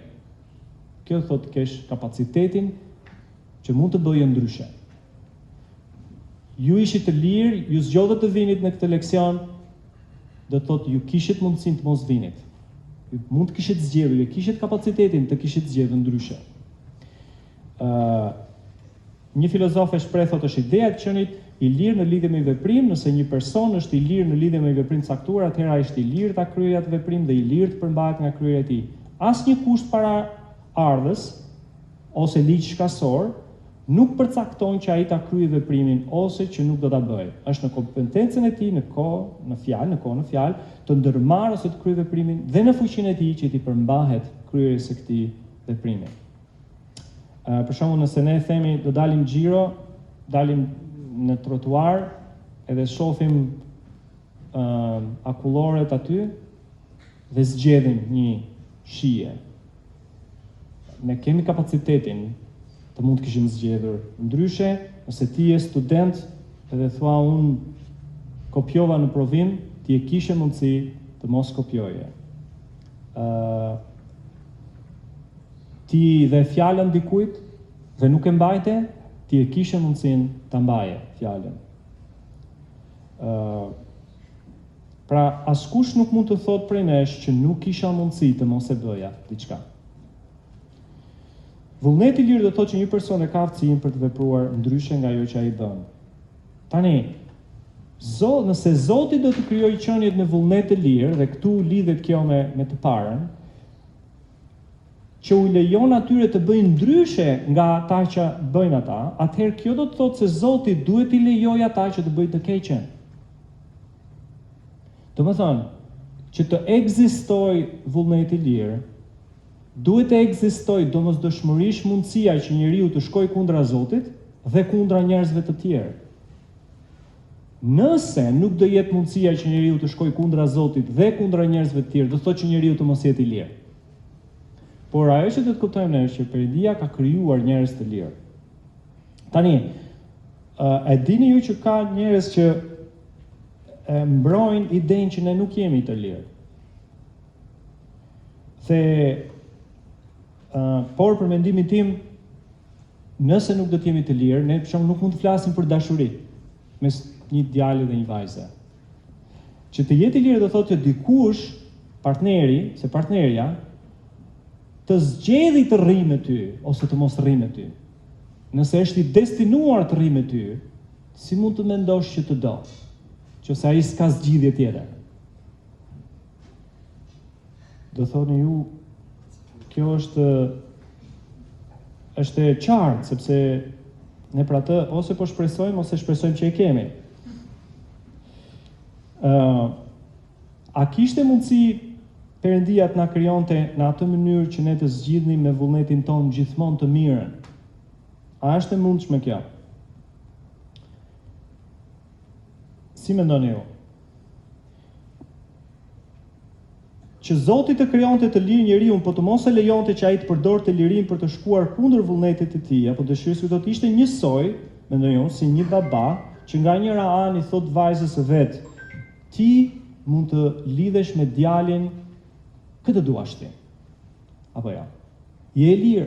Kjo do thotë të kesh kapacitetin që mund të bëje ndryshe. Ju ishit të lirë, ju zgjodhët të vinit në këtë leksion, do të thotë ju kishit mundësinë të mos vinit. Ju mund të kishit zgjedhur, ju kishit kapacitetin të kishit zgjedhur ndryshe. Një filozof e shpreh thotë është ideja e qenit i lirë në lidhje me veprim, nëse një person është i lirë në lidhje me veprim të caktuar, atëherë ai është i lirë ta kryejë atë veprim dhe i lirë të përmbahet nga kryerja e tij. Asnjë kusht para ardhës ose ligj shkasor nuk përcakton që ai ta kryejë veprimin ose që nuk do ta bëjë. Është në kompetencën e tij, në kohë, në fjalë, të ndërmarrë ose të kryejë veprimin dhe në fuqinë e tij që t'i përmbahet kryerjes së këtij veprimi. Për shembull, nëse ne themi do dalim xhiro, dalim në trotuar edhe shohim akulloret aty dhe zgjedhim një shije. Ne kemi kapacitetin të mund të kishim zgjedhur ndryshe, nëse ti je student edhe thua unë kopjova në provim, ti e kishe mundësi të mos kopjoje. Ti dhe fjalën dikujt dhe nuk e mbajte, ti e kishe mundësinë ta mbaje fjalën. Pra, askush nuk mund të thotë prej nesh që nuk kisha mundësi të mos e bëja diçka. Vullneti i lirë do të thotë që një person e ka aftësinë për të vepruar ndryshe nga ajo që ai bën. Tani, nëse Zoti do të krijojë qeniet në vullnet të lirë, dhe këtu lidhet kjo me të parën, që u lejon atyre të bëjnë ndryshe nga ata që bëjnë ata, atëherë kjo do të thotë se Zoti duhet i lejojë ata që të bëjnë të keqen. Domethënë, që të ekzistojë vullneti i lirë, duhet të ekzistojë domosdoshmërisht mundësia që njeriu të shkojë kundra Zotit dhe kundra njerëzve të tjerë. Nëse nuk do jetë mundësia që njeriu të shkojë kundra Zotit dhe kundra njerëzve të tjerë, do thotë që njeriu të mos jetë i lirë. Por ajo që do të kuptojmë ne është që Perëndia ka krijuar njerëz të lirë. Tani, e dini ju që ka njerëz që mbrojnë idenë që ne nuk jemi të lirë. Por për mendimin tim, nëse nuk do të jemi të lirë, ne nuk mund të flasim për dashuri. mes një djali dhe një vajze. Që të jetë i lirë do thotë që dikush, partneri, se partnerja, të zgjedhë të rri me ty, ose të mos rri me ty. Nëse është i destinuar të rri me ty, si mund të mendosh që të do, që se ai s'ka zgjidhje tjetër. Do thoni ju, kjo është e qartë, sepse ne pra të ose po shpresojmë, ose shpresojmë që e kemi. A kishte mundësi Perëndia të na krijonte në atë mënyrë që ne të zgjidhnim me vullnetin tonë gjithmonë të mirën? A është e mundshme kjo? Si mendoni ju? Që Zoti të krijonte të lirë njeriu, po të mos e lejonte që ai të përdorte lirinë për të shkuar kundër vullnetit të tij, apo dëshirës do të ishte njësoj, mendoj unë, si një baba që nga njëra anë i thot vajzës së vet, ti mund të lidhesh me djalin këtë duash ti. Apo ja. Je e lirë.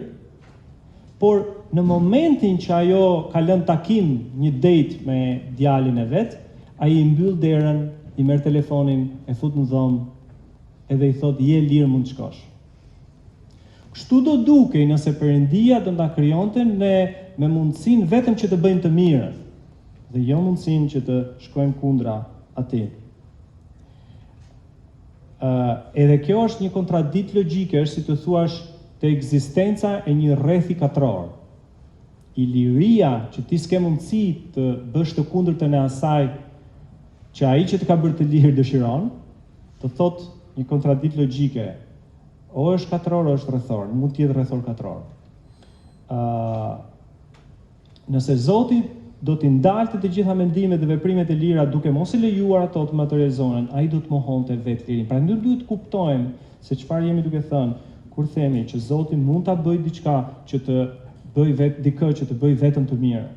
Por në momentin që ajo ka lënë takim, një date me djalin e vet, ai i mbyll derën, i merr telefonin, e fut në dhomë, edhe i thot, je lirë, mund të shkosh. Kështu do dukej nëse Perëndia do na krijonte ne me mundësinë vetëm që të bëjmë të mirën, dhe jo mundësinë që të shkojmë kundra atij. Edhe kjo është një kontradikt logjike, është si të thuash të ekzistenca e një rrethi katror. I liria që ti s'ke mundësi të bësh të kundërtën e asaj që ai që të ka bërë të lirë dëshiron, të thot një kontradikt logjike. O është katror, o është rrethor, mund të jetë rrethor katror. Nëse Zoti do t'i ndalte të gjitha mendimet dhe veprimet e lira duke mos i lejuar ato të materializohen, ai do të mohonte vetë lirinë. Pra ne duhet të kuptojmë se çfarë jemi duke thënë kur themi që Zoti mund ta bëjë diçka që të bëj dikë që të bëj vetëm të mirë.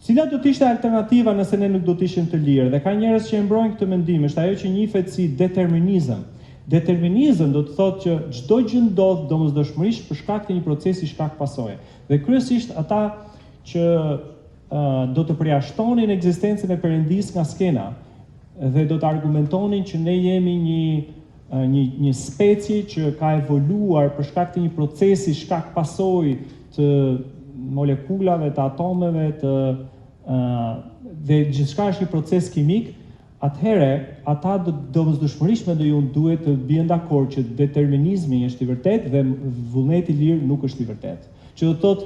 Cila do të ishte alternativa nëse ne nuk do të ishim të lirë? Dhe ka njerëz që e mbrojnë këtë mendim, është ajo që njihet si determinizëm. Determinizëm do të thotë që çdo gjë ndodh domosdoshmërisht për shkak të një procesi shkak-pasojë. Dhe kryesisht ata që do të përjashtonin ekzistencën e Perëndisë nga skena dhe do të argumentonin që ne jemi një specie që ka evoluar për shkak të një procesi shkak-pasojë të molekulave, të atomeve, dhe gjithçka është një proces kimik, atëherë ata domosdoshmërisht mendoj unë duhet të bien dakord që determinizmi është i vërtetë dhe vullneti i lirë nuk është i vërtetë. Që do të thotë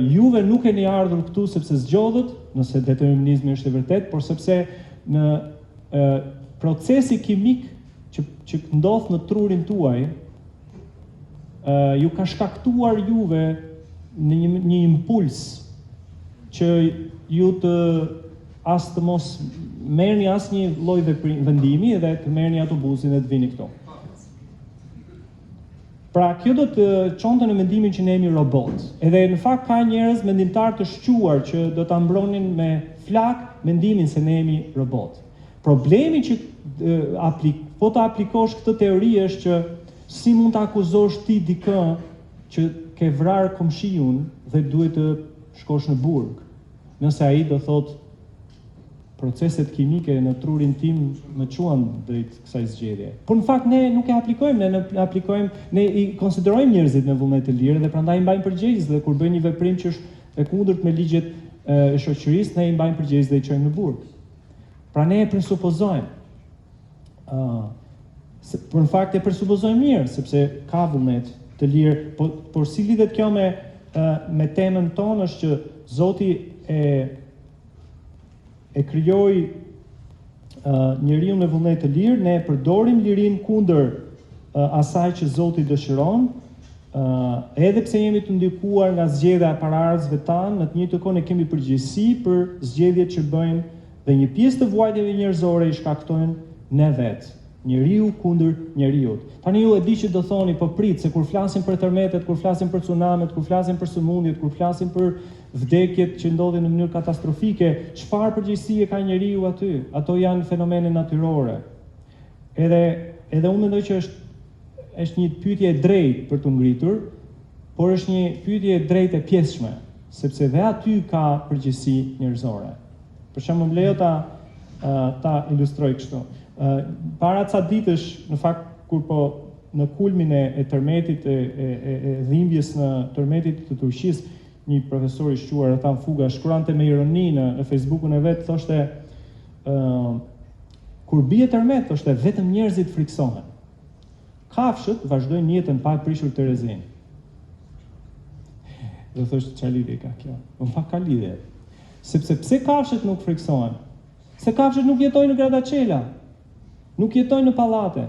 juve nuk keni ardhur këtu sepse zgjodhët, nëse determinizmi është i vërtetë, por sepse në procesi kimik që ndodh në trurin tuaj, ju ka shkaktuar juve në një impuls që ju të as të mos merrni asnjë lloj vendimi dhe të merrni autobusin dhe të vini këtu. Pra, kjo do të çonte në mendimin që ne jemi robot. Edhe në fakt ka njerëz mendimtar të shquar që do ta mbronin me flak mendimin se ne jemi robot. Problemi që po ta aplikosh këtë teori është që si mund të akuzosh ti dikë që ke vrarë komshiun dhe duhet të shkosh në burg, nëse ai do thotë proceset kimike në trurin tim më quan drejt kësaj zgjedhje. Por në fakt ne nuk e aplikojmë, ne i konsiderojmë njerëzit me vullnet të lirë dhe prandaj i mbajmë përgjegjës dhe kur bëjnë një veprim që është e kundërt me ligjet e shoqërisë, ne i mbajmë përgjegjës dhe i çojmë në burg. Pra ne e presupozojmë. Por në fakt e presupozojmë mirë, sepse ka vullnet të lirë, por si lidhet kjo me temën tonë është që Zoti e krijoi njeriu me vullnet të lirë, ne përdorim lirinë kundër asaj që Zoti dëshiron, edhe pse jemi të ndikuar nga zgjedhja e paraardhësve tanë, në të njëjtën kohë ne kemi përgjegjësi për zgjedhjet që bëjmë dhe një pjesë të vuajtjeve njerëzore i shkaktojnë ne vetë. Njeriu kundër njeriut. Tani ju e di që do thoni, po prit, se kur flasim për tërmetet, kur flasim për tsunamet, kur flasim për sëmundjet, kur flasim për vdekjet që ndodhin në mënyrë katastrofike, çfarë përgjegjësie ka njeriu aty? Ato janë fenomene natyrore. Edhe unë mendoj që është një pyetje e drejtë për të ngritur, por është një pyetje e drejtë e pjesshme. sepse dhe aty ka përgjegjësi njerëzore. Për shembull, lejo ta ilustroj kështu. Para ca ditësh, në fakt, kur po në kulmin e tërmetit, e dhimbjes në tërmetit të Turqisë, një profesor i shquar Ethan Fuga shkruante me ironi në Facebookun e vet, thoshte kur bie tërmet, thoshte vetëm njerëzit friksohen. Kafshët vazhdojnë jetën pa e prishur Terezin. Dhe thoshte çfarë lidhje ka kjo? Në fakt ka lidhje. Sepse pse kafshët nuk friksohen? Se kafshët nuk jetojnë në gradacela, nuk jetojnë në pallate.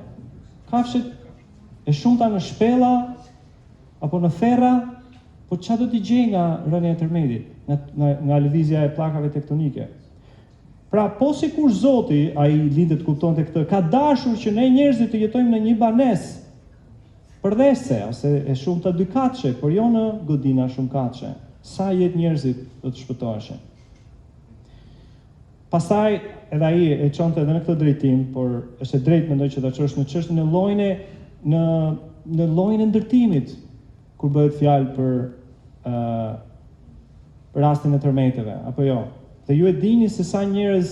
Kafshët e shumta në shpella apo në ferra, po çfarë do t'i gjej nga rënja e tërmetit, nga lëvizja e pllakave tektonike. Pra, po sikur Zoti, ai lindet kuptonte këtë, ka dashur që ne njerëzit të jetojmë në një banesë përdhese ose e shumta dykatëshe, por jo në godina shumëkatëshe. Sa jetë njerëzit do të shpëtoheshin. Pastaj edhe ai e çonte edhe në këtë drejtim, por është e drejtë mendoj që ta çosh në çështjen e në llojin e ndërtimit, kur bëhet fjalë për rastin e tërmeteve, apo jo. Dhe ju e dini se sa njerëz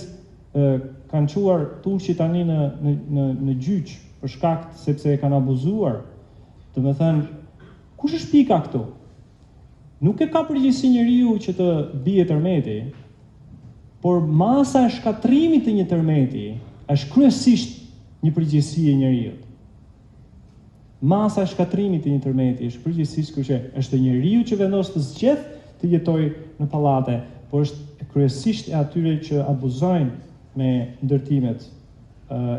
kanë çuar Turqi tani në gjyq për shkak sepse e kanë abuzuar. Do të thënë, kush është pika këtu? Nuk e ka përgjegjësi njeriu që të bie tërmeti, por masa e shkatrimit të një tërmeti është kryesisht një përgjegjësi e njeriu. Masa e shkatrimit të një tërmeti është përgjegjësisht është njeriu që vendos të zgjedh të jetojë në pallate, por është kryesisht e atyre që abuzojnë me ndërtimet.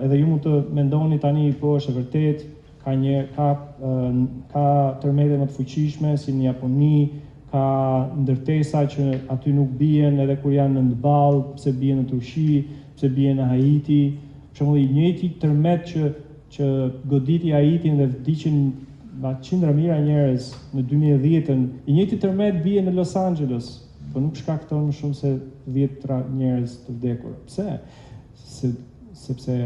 Edhe ju mund të mendoni tani, po është e vërtet, ka tërmete më të fuqishme si në Japoni, ka ndërtesa që aty nuk bien edhe kur janë në ndball, pse bien në Turqi, pse bien në Haiti. Për shembull, i njëjti tërmet që goditi Haitin dhe vdiqën qindra mijëra njerëz në 2010-ën, i njëjti tërmet bie në Los Angeles, po nuk shkakton më shumë se 10 njerëz të vdekur. Pse? Sepse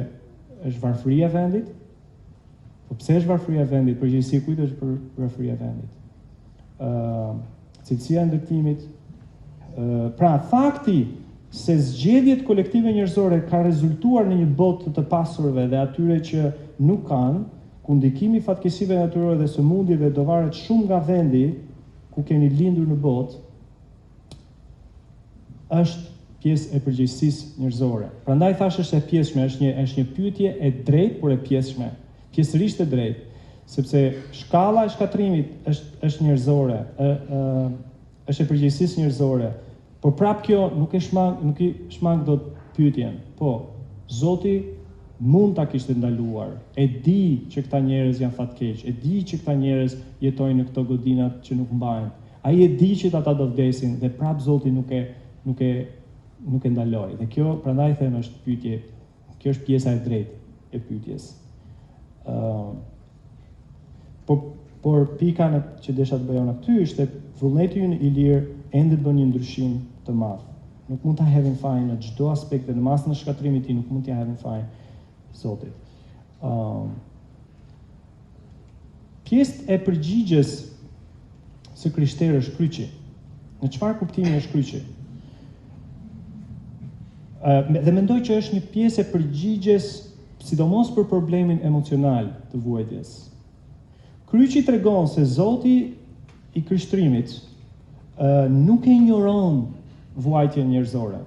është varfëria e vendit. Po pse është varfëria e vendit? Përgjegjësia kujt është për varfëria e vendit? Cilësia e ndërtimit. Pra, fakti se zgjedhjet kolektive njerëzore ka rezultuar në një botë të pasurve dhe atyre që nuk kanë, ku ndikimi i fatkeqësive natyrore dhe sëmundjeve do varet shumë nga vendi ku keni lindur në botë, është pjesë e përgjegjësisë njerëzore. Prandaj thash është e pjesshme, është një pyetje e drejtë, por e pjesshme. Pjesërisht e drejtë, sepse shkalla e shkatrimit është njerëzore, është e përgjegjësisë njerëzore. Por prap kjo nuk i shmang dot pyetjen. Po, Zoti mund ta kishte ndaluar. E di që këta njerëz janë fatkeq, e di që këta njerëz jetojnë në këto godinat që nuk mbajnë. Ai e di që ata do vdesin dhe prap Zoti nuk e ndaloi. Dhe kjo prandaj them është pyetje. Kjo është pjesa e drejtë e pyetjes. Por pika që desha të bëjon aty është vullneti ynë i lirë ende bën një ndryshim të madh. Nuk mund ta hedhim fajin në çdo aspekt, në masën e shkatrimit nuk mund t'ia hedhim fajin Zotit. Pjesë e përgjigjes së krishterë është kryqi. Në çfarë kuptimi është kryqi? Dhe mendoj që është një pjesë e përgjigjes sidomos për problemin emocional të vuajtjes. Kryqi tregon se Zoti i krishtrimit nuk e injoron vuajtjen njerëzore.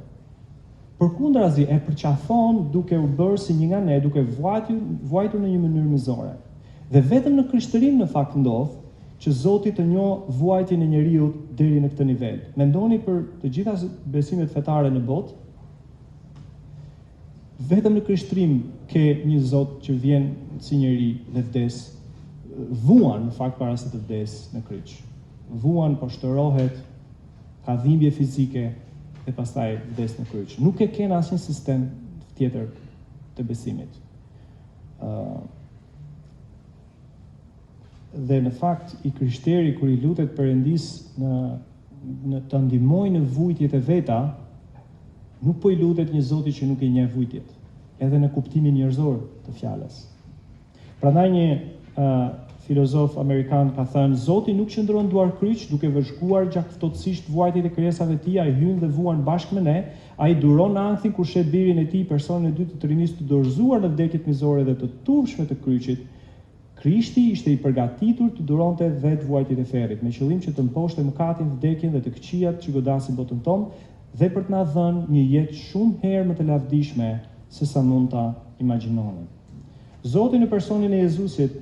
Përkundrazi e përqafon duke u bërë si një nga ne, duke vuajtur në një mënyrë mizore. Dhe vetëm në krishtërim në fakt ndodh që Zoti të njohë vuajtjen e njeriu deri në këtë nivel. Mendoni për të gjitha besimet fetare në botë, vetëm në krishtrim ke një Zot që vjen si njeri dhe vdes, vuan në fakt para se të vdes në kryq. Vuan, po shtërohet, ka dhimbje fizike dhe pastaj vdes në kryq. Nuk e ken asnjë sistem tjetër të besimit. Dhe në fakt i krishteri kur i lutet Perëndis në të ndihmojë në vujtjet e veta, nuk po i lutet një Zoti që nuk e njeh vujtjet, edhe në kuptimin njerëzor të fjalës. Prandaj një filozof amerikan ka thënë, Zoti nuk qëndron duar kryq duke vëzhguar gjaktësisht vuajtjet e krijesave të tij, ai hyn dhe vuan bashkë me ne, ai duron ankthin kur shet birin e tij, personin e dytë të rinisë të dorëzuar në vdekjet mizore dhe të turpshme të kryqit. Krishti ishte i përgatitur të duronte vetë vuajtjet e ferrit, me qëllim që të mposhte mëkatin, vdekjen dhe të këqijat që godasin botën tonë, dhe për të na dhënë një jetë shumë herë më të lavdishme se sa mund ta imagjinonim. Zoti në personin e Jezusit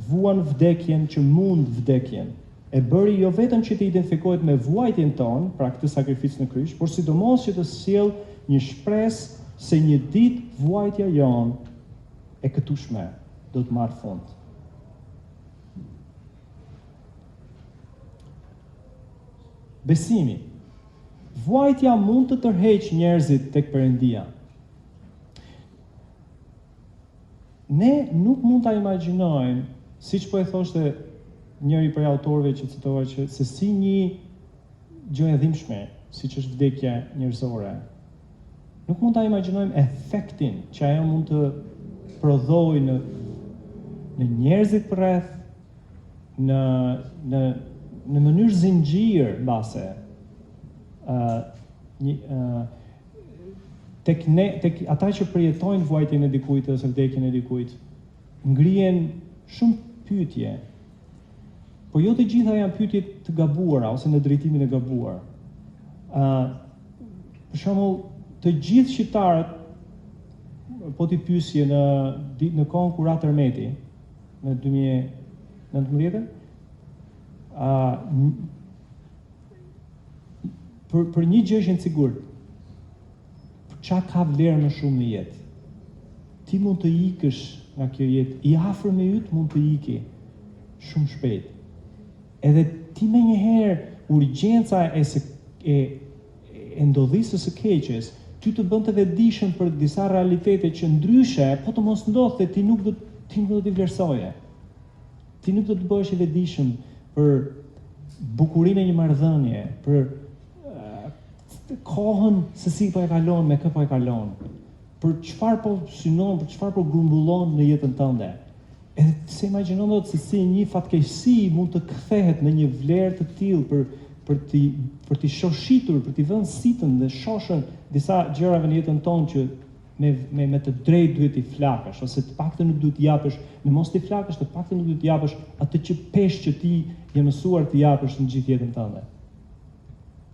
vuan vdekjen që mund vdekjen. E bëri jo vetëm që të identifikohet me vuajtjen tonë, pra këtë sakrificë në kryq, por sidomos që të sjell një shpresë se një ditë vuajtja jonë e këtueshme do të marrë fund. Besimi. Vuajtja mund të tërheqë njerëzit tek Perëndia. Ne nuk mund ta imagjinojmë, siç po e thoshte njëri prej autorëve që citova, që se si një gjë e dhimbshme, siç është vdekja njerëzore, nuk mund ta imagjinojmë efektin që ajo mund të prodhojë në njerëzit përreth, në mënyrë zinxhir mbase. Tek ata që përjetojnë vuajtjen e dikujt ose vdekjen e dikujt, ngrihen shumë pyetje. Po jo të gjitha janë pyetje të gabuara ose në drejtimin e gabuar. Për shembull, të gjithë shqiptarët po t'i pyesje në kohën kur Ra Tërmeti në 2019, për një gjë është e sigurt. Qa ka vlerë më shumë në jetë? Ti mund të ikësh nga kjo jetë, i afër me yt mund të iki shumë shpejt. Edhe ti me njëherë urgjenca e ndodhisës së keqes, ty të bën të vetëdijshëm për disa realitete që ndryshe, po të mos ndodhte, ti nuk do t'i vlerësoje. Ti nuk do të bëhesh i vetëdijshëm për bukurinë e një marrëdhënie, për kohën se si po e kalon, me kë po e kalon, për çfarë po synon, për çfarë po grumbullon në jetën tënde. Edhe se imagjinon dot se si një fatkeqësi mund të kthehet në një vlerë të tillë për t'i shoshitur, për t'i vënë sitën dhe shoshën disa gjërave në jetën tonë që me të drejtë duhet t'i flakësh, ose të paktën nuk duhet t'i japësh, në mos t'i flakësh, të paktën nuk duhet t'i japësh atë që peshë që ti je mësuar t'i japësh në gjithë jetën tënde.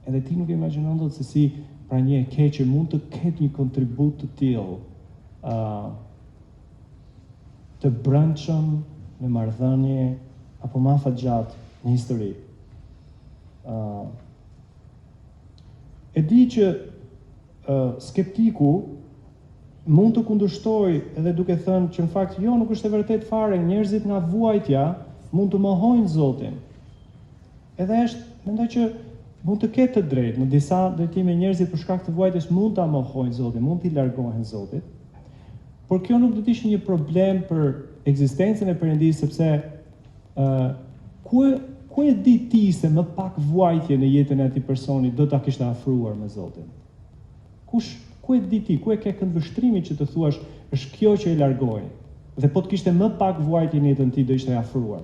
Edhe ti nuk e imagjinon dot se si pra një e keqe mund të ketë një kontribut të tillë të brendshëm në marrëdhënie apo më afatgjatë në histori. E di që skeptiku mund të kundërshtojë edhe duke thënë që në fakt jo, nuk është e vërtet fare, njerëzit nga vuajtja mund të mohojnë Zotin. Edhe mendoj që mund të ketë të drejtë, në disa drejtime njerëzit për shkak të vuajtjes mund ta mohojnë Zotin, mund t'i largohen Zotit. Por kjo nuk do të ishte një problem për ekzistencën e Perëndisë, sepse ku e di ti se më pak vuajtje në jetën e atij personi do ta kishte afruar me Zotin? Ku e di ti, ku e ke këndvështrimin që të thuash është kjo që e largoi? Dhe po të kishte më pak vuajtje në jetën ti do ishte afruar.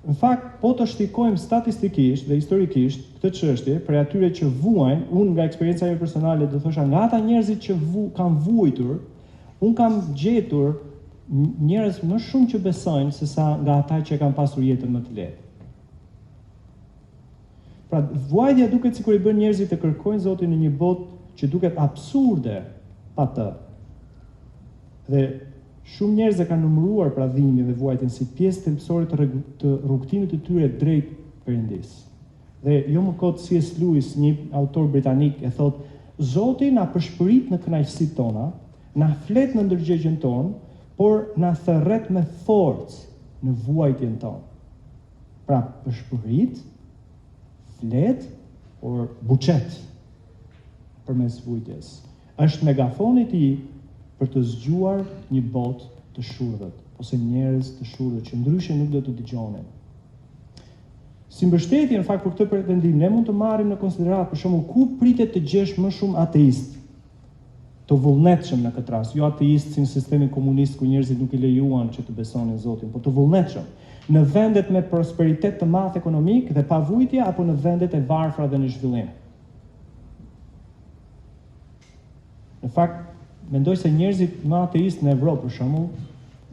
Në fakt, po të shtikojmë statistikisht dhe historikisht këtë çështje për atyre që vuajnë, unë nga eksperjenca ime personale do thosha nga ata njerëzit që kanë vuajtur, unë kam gjetur njerëz më shumë që besojnë se sa nga ata që kanë pasur jetën më të lehtë. Pra, vuajtja duket sikur i bën njerëzit të kërkojnë Zotin në një botë që duket absurde pa të. Dhe shumë njerëz e kanë numëruar pradhimin dhe vuajtjen si pjesë thelbësore të rrugtimit të tyre drejt Perëndisë. Dhe jo më kot C.S. Lewis, një autor britanik, e thotë, Zoti na përshpërit në kënaqësitë tona, na flet në ndërgjegjen tonë, por na thërret me forcë në vuajtjen tonë. Pra, përshpërit, flet, por buçet përmes vuajtjes. Është megafoni i tij për të zgjuar një botë të shurdhët, ose njerëz të shurdhët që ndryshe nuk do të dëgjonin. Si mbështetje në fakt për këtë pretendim, ne mund të marrim në konsiderat për shembull ku pritet të gjesh më shumë ateist. të vullnetshëm në këtë rast, jo ateist si në sistemin komunist ku njerëzit nuk i lejuan që të besonin Zotin, por të vullnetshëm në vendet me prosperitet të madh ekonomik dhe pavujtje apo në vendet e varfra dhe në zhvillim. Në fakt, mendoj se njerëzit më ateist në Evropë, për shembull,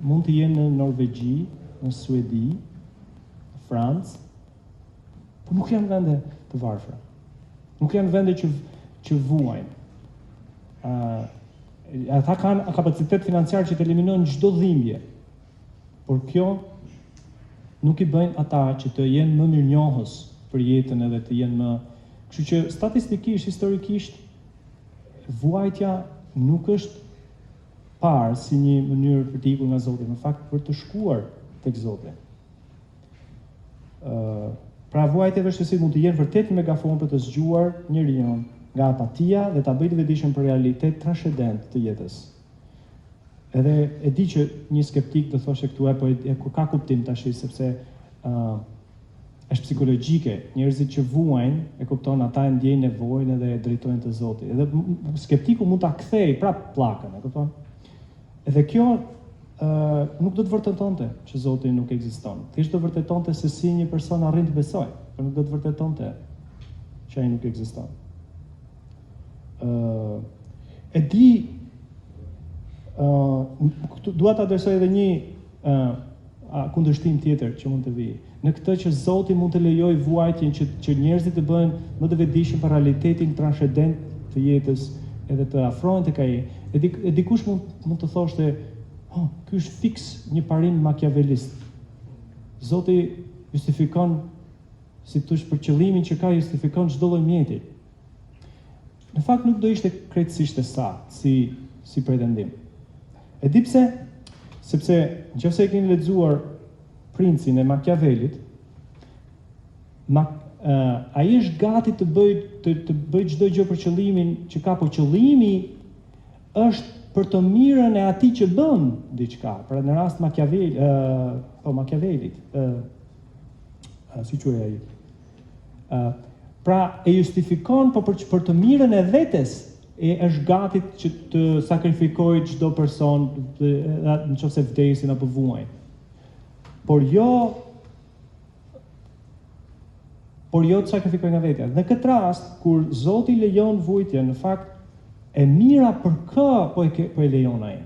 mund të jenë në Norvegji, në Suedi, në Francë, por nuk janë vende të varfra. Nuk janë vende që vuajnë. Ata kanë kapacitet financiar që të eliminojnë çdo dhimbje. Por kjo nuk i bëjnë ata që të jenë më mirënjohës për jetën edhe të jenë më... Kështu që statistikisht, historikisht, vuajtja nuk është parë si një mënyrë për të ikur nga Zoti, në fakt për të shkuar tek Zoti. Pra vuajtja vështirësi mund të jenë vërtet një megafon për të zgjuar njeriu nga apatia dhe ta bëjë të vetëdijshëm për realitet transcendent të jetës. Edhe e di që një skeptik të thoshte këtu po ka kuptim tash sepse është psikologjike, njerëzit që vuajnë e kupton ata e ndjejnë nevojën dhe e drejtojnë te Zoti. Edhe skeptiku mund ta kthejë prap pllakën, e kupton? Edhe kjo nuk do të vërtetonte që Zoti nuk ekziston. Thjesht do vërtetonte se si një person arrin të besojë, por nuk do të vërtetonte që ai nuk ekziston. E di dua ta adresoj edhe një kundërshtim tjetër që mund të vijë. Në këtë që Zoti mund të lejojë vuajtjen që njerëzit të bëhen më të vetëdijshëm për realitetin transcendent të jetës edhe të afrohen tek ai. E dikush mund të thoshte, ky është fiks një parim makiavelist. Zoti justifikon, si thosh, për qëllimin që ka, justifikon çdo lloj mjeti. Në fakt nuk do ishte krejtësisht e saktë si pretendim. E di pse? Sepse nëse e keni lexuar Princin e Machiavellit, ai është gati të bëj çdo gjë për qëllimin që ka, por qëllimi është për të mirën e atij që bën diçka. Pra në rast Machiavellit, si quhej ai? Pra e justifikon për të mirën e vetes, e është gati që të sakrifikojë çdo person nëse vdesin apo vuajnë. Por jo të sakrifikojë nga vetja. Në këtë rast, kur Zoti lejon vujtje, në fakt e mira për kë po e lejon ai.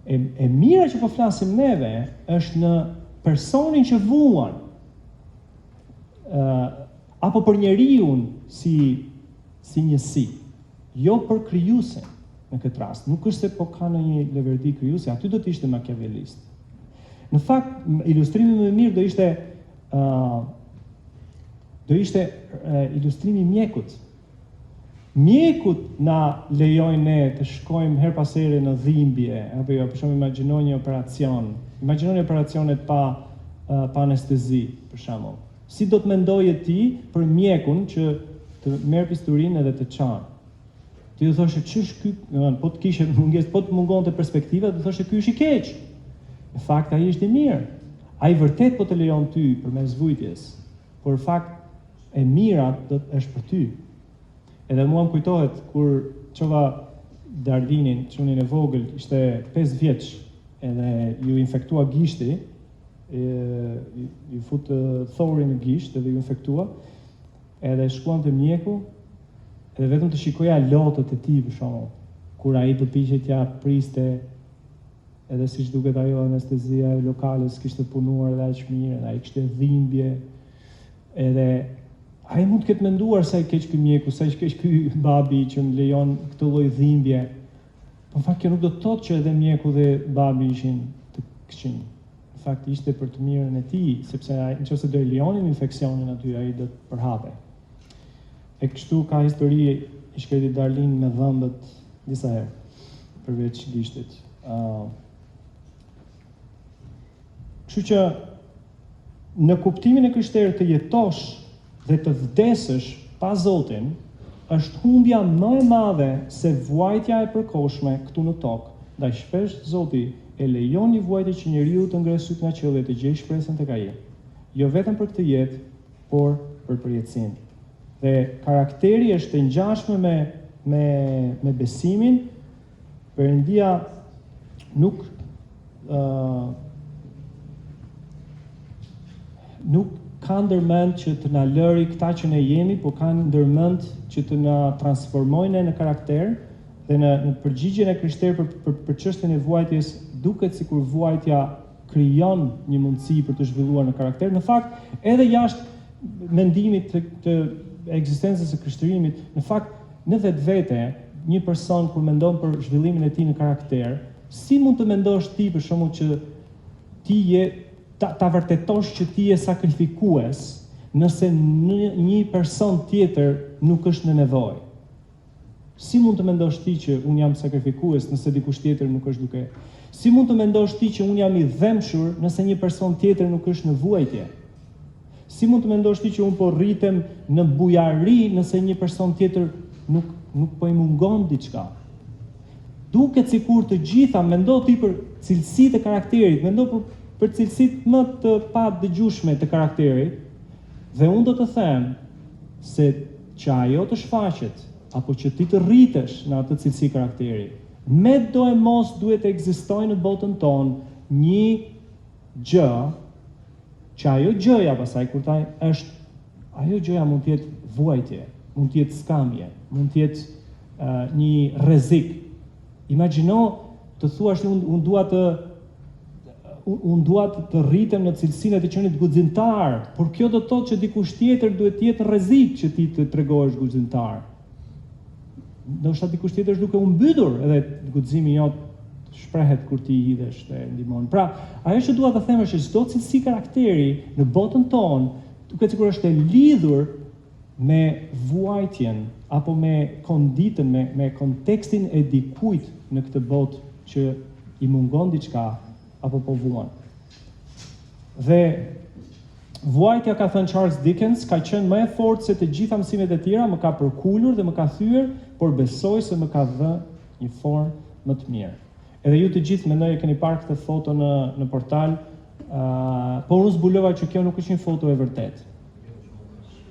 E mira që po flasim neve është në personin që vuan, apo për njeriun si njësi, jo për krijuesin në këtë rast. Nuk është se po ka një leverdi krijuesi, aty do të ishte makiavelist. Në fakt, ilustrimi më i mirë do ishte ilustrimi mjekut. Mjekut na lejojnë ne të shkojmë her pas here në dhimbje, apo jo, për shembull imagjinoni një operacion. Imagjinoni operacionet pa anestezi, për shembull. Si do të mendoje ti për mjekun që të merr bisturinë edhe të çan? Ti do thoshe ç'është ky, po të kishe mungesë, po të mungonte perspektiva, do thoshe ky është i keq. Në fakt ai është i mirë. Ai vërtet po të lejon ty përmes vujtjes, por në fakt e mira është për ty. Edhe mua më kujtohet kur çova Darlinin, çunin e vogël, ishte 5 vjeç, edhe ju infektua gishti, ju fut thorin në gisht edhe ju infektua, edhe shkuan te mjeku, edhe vetëm të shikoja lotët e tij për shkakun, kur ai përpiqej t'ja priste, edhe siç duket ajo anestezia e lokales kishte punuar edhe aq mirë, edhe ai kishte dhimbje, edhe ai mund të ketë menduar sa i keq ky mjeku, sa i keq ky babi që më lejon këtë lloj dhimbje. Po në fakt kjo nuk do të thotë që edhe mjeku dhe babi ishin të këqij. Në fakt ishte për të mirën e tij, sepse nëse do i lejonin infeksionin aty, ai do të përhapej. E kështu ka histori i shkretit Darlin me dhëmbët disa herë, përveç gishtit. Kështu që në kuptimin e krishterë të jetosh dhe të vdesësh pa Zotin është humbja më e madhe se vuajtja e përkohshme këtu në tokë. Ndaj shpesh Zoti e lejon një vuajtje që njeriu të ngre syt nga qielli të gjejë shpresën tek ai. Jo vetëm për këtë jetë, por për përjetësinë. Dhe karakteri është e ngjashme me besimin, Perëndia nuk ka ndërmend që të na lëri këta që ne jemi, por ka ndërmend që të na transformojnë në karakter dhe në përgjigjen e krishterë për çështjen e vuajtjes, duket sikur vuajtja krijon një mundësi për të zhvilluar në karakter. Në fakt, edhe jashtë mendimit të ekzistencës së krishtërimit, në fakt, në vetvete, një person kur mendon për zhvillimin e tij në karakter, si mund të mendosh ti për shembull që ti ta vërtetosh që ti je sakrifikues nëse një person tjetër nuk është në nevojë? Si mund të mendosh ti që unë jam sakrifikues nëse dikush tjetër nuk është duke? Si mund të mendosh ti që unë jam i dhemshur nëse një person tjetër nuk është në vuajtje? Si mund të mendosh ti që unë po rritem në bujari nëse një person tjetër nuk po i mungon diçka? Duket sikur të gjitha, mendo ti për cilësitë e karakterit, mendo për cilësitë më të padëgjueshme të karakterit, dhe unë do të them se që ajo të shfaqet apo që ti të rritesh në atë cilësi karakteri, me do e mos duhet të ekzistojë në botën tonë një gjë, që ajo gjëja pastaj kur ta është, ajo gjëja mund të jetë vuajtje, mund të jetë skamje, mund të jetë një rrezik. Imagjino të thuash unë dua të rritem në cilësinë e të qenit guximtar, por kjo do të thotë që dikush tjetër duhet të jetë në rrezik që ti të tregohesh guximtar. Ndoshta dikush tjetër është duke u mbytur edhe guximi jot shprehet kur ti hidhesh dhe ndihmon. Pra, ajo që dua të them është që çdo cilësi karakteri në botën tonë duket sikur është e lidhur me vuajtjen apo me konditën, me kontekstin e dikujt në këtë botë që i mungon diçka apo po vuan. Dhe vuajtja, ka thënë Charles Dickens, ka qenë më e fortë se të gjitha mësimet e tjera, më ka përkulur dhe më ka thyer, por besoj se më ka dhënë një formë më të mirë. Edhe ju të gjithë mendoj e keni parë këtë foto në portal, por unë zbulova që kjo nuk është një foto e vërtetë.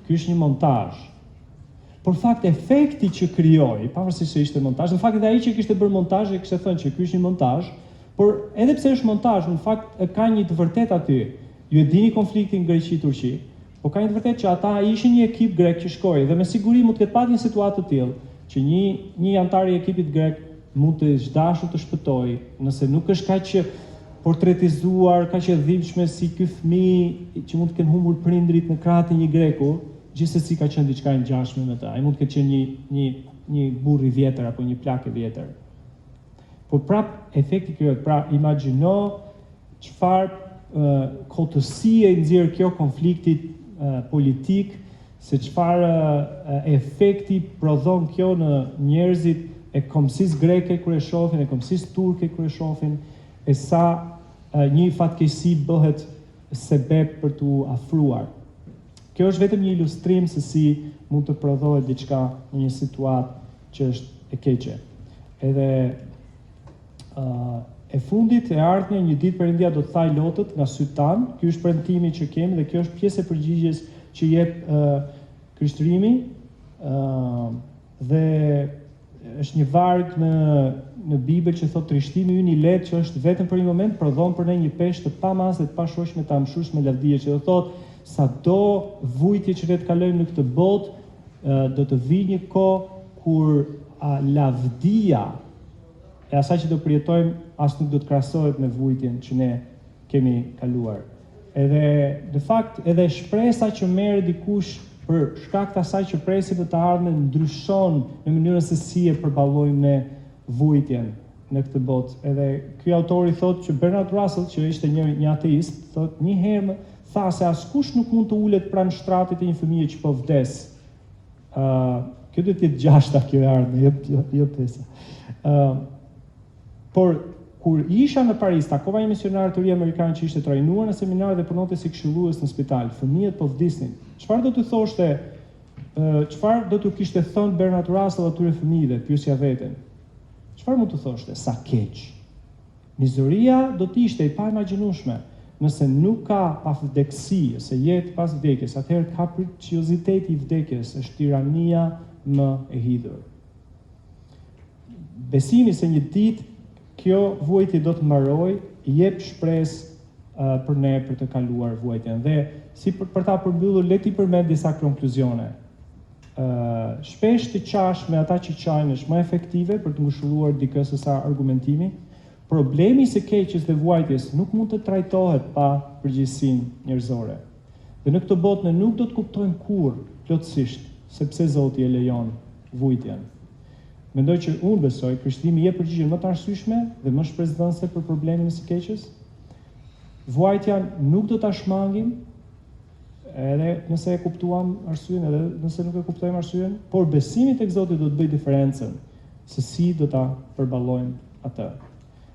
Ky është një montazh. Por fakt efekti që krijoi, pavarësisht se ishte montazh, në fakt edhe ai që kishte bërë montazh e kishte thënë që ky është një montazh, por edhe pse është montazh, në fakt ka një të vërtetë aty. Ju e dini konfliktin Greqi-Turqi, por ka një të vërtetë që ata ishin një ekip grek që shkoi dhe me siguri mund të ketë pasur një situatë të tillë që një antar i ekipit grek mund të zhdashur të shpëtojë, nëse nuk është kaq që portretizuar, kaq e dhimbshme si ky fëmijë që mund të kenë humbur prindrit në krahët e një greku, gjithsesi ka qenë diçka e ngjashme me ta. Ai mund të ketë qenë një burr i vjetër apo një plak i vjetër. Por prap efekti krijohet. Pra imagjino çfarë kotësie i nxjerr kjo konfliktit politik, se çfarë efekti prodhon kjo në njerëzit e kombësisë greke kur e shohin, e kombësisë turke kur e shohin, e sa një fatkeqësi bëhet sebeb për t'u afruar. Kjo është vetëm një ilustrim se si mund të prodhohet diçka në një situatë që është e keqe. Edhe e fundit e ardhme një ditë Perëndia do të thaj lotët nga sytë tanë. Ky është premtimi që kemi dhe kjo është pjesë e përgjigjes që jep Krishterimi, dhe është një varg në Bibël që thotë trishtimi ynë i lehtë që është vetëm për një moment prodhon për ne një peshë të pamasë dhe të pashoshme të amshueshme lavdije, që do thotë sa do vujtje që ne të kalojmë në këtë botë, do të vijë një kohë kur lavdia e asaj që do përjetojmë as nuk do të krahasohet me vujtjen që ne kemi kaluar. Edhe në fakt edhe shpresa që merr dikush për shkak të asaj që presim të ardhmen ndryshon në mënyrën se si e përballojmë ne vujtjen në këtë botë. Edhe ky autori thotë që Bernard Russell, që ishte një ateist, thotë një herë tha se askush nuk mund të ulet pranë shtratit e një fëmije që po vdes. Kjo duhet të jetë gjashta kjo e ardhme, jo pesa. Por kur isha në Paris, takova një misionar të ri amerikan që ishte trajnuar në seminar dhe punonte si këshillues në spital. Fëmijët po vdisnin. Çfarë do t'u thoshte? Çfarë do t'u kishte thënë Bernard Russell atyre fëmijëve? Pyesja veten. Çfarë mund t'u thoshte? Sa keq. Mizeria do të ishte e paimagjinueshme. Nëse nuk ka pavdekësi, ose jetë pas vdekjes, atëherë kapricioziteti i vdekjes është tirania më e hidhur. Besimi se një ditë kjo vuajtje do të mbarojë, jep shpresë për ne për të kaluar vuajtjen. Dhe si për ta përmbyllur, le ti përmend disa konkluzione. Shpesh të qash me ata që qajnë është më efektive për të ngushëlluar dikë se sa argumentimi. Problemi i së keqes dhe vuajtjes nuk mund të trajtohet pa përgjegjësinë njerëzore. Dhe në këtë botë ne nuk do të kuptojmë kurrë plotësisht se pse Zoti e lejon vuajtjen. Mendoj që unë besoj Krishtlimi jep përgjigjen më të arsyeshme dhe më shpresdhënëse për problemin e së keqes. Vuajtja nuk do ta shmangim, edhe nëse e kuptuam arsyeën, edhe nëse nuk e kuptojmë arsyeën, por besimi tek Zoti do të bëjë diferencën se si do ta përballojmë atë.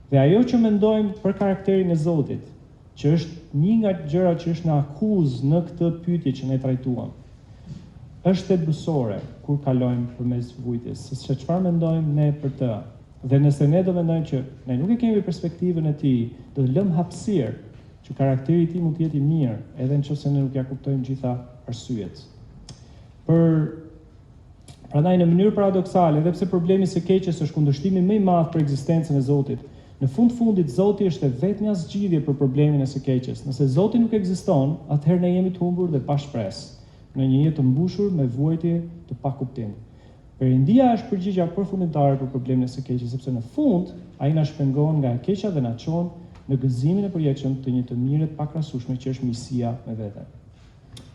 Dhe ajo që mendojmë për karakterin e Zotit, që është një nga gjërat që është në akuzë në këtë pyetje që ne trajtuam, është thelbësore kur kalojmë përmes vuajtjes, se çfarë mendojmë ne për të. Dhe nëse ne do mendojmë që ne nuk e kemi perspektivën e tij, do të lëmë hapësirë që karakteri i tij mund të jetë i mirë, edhe nëse ne nuk ja kuptojmë gjitha arsyet. Prandaj në mënyrë paradoksale, edhe pse problemi së keqes është kundërshtimi më i madh për ekzistencën e Zotit, në fundit Zoti është e vetmja zgjidhje për problemin e së keqes. Nëse Zoti nuk ekziston, atëherë ne jemi të humbur dhe pa shpresë në një jetë të mbushur me vuajtje të pakuptim. Perëndia është përgjigjja përfundimtare për problemin e së keqes, sepse në fund ai na shpengon nga e keqja dhe na çon në gëzimin e përjetshëm të një të mirë të pakrahasueshme që është miqësia me veten.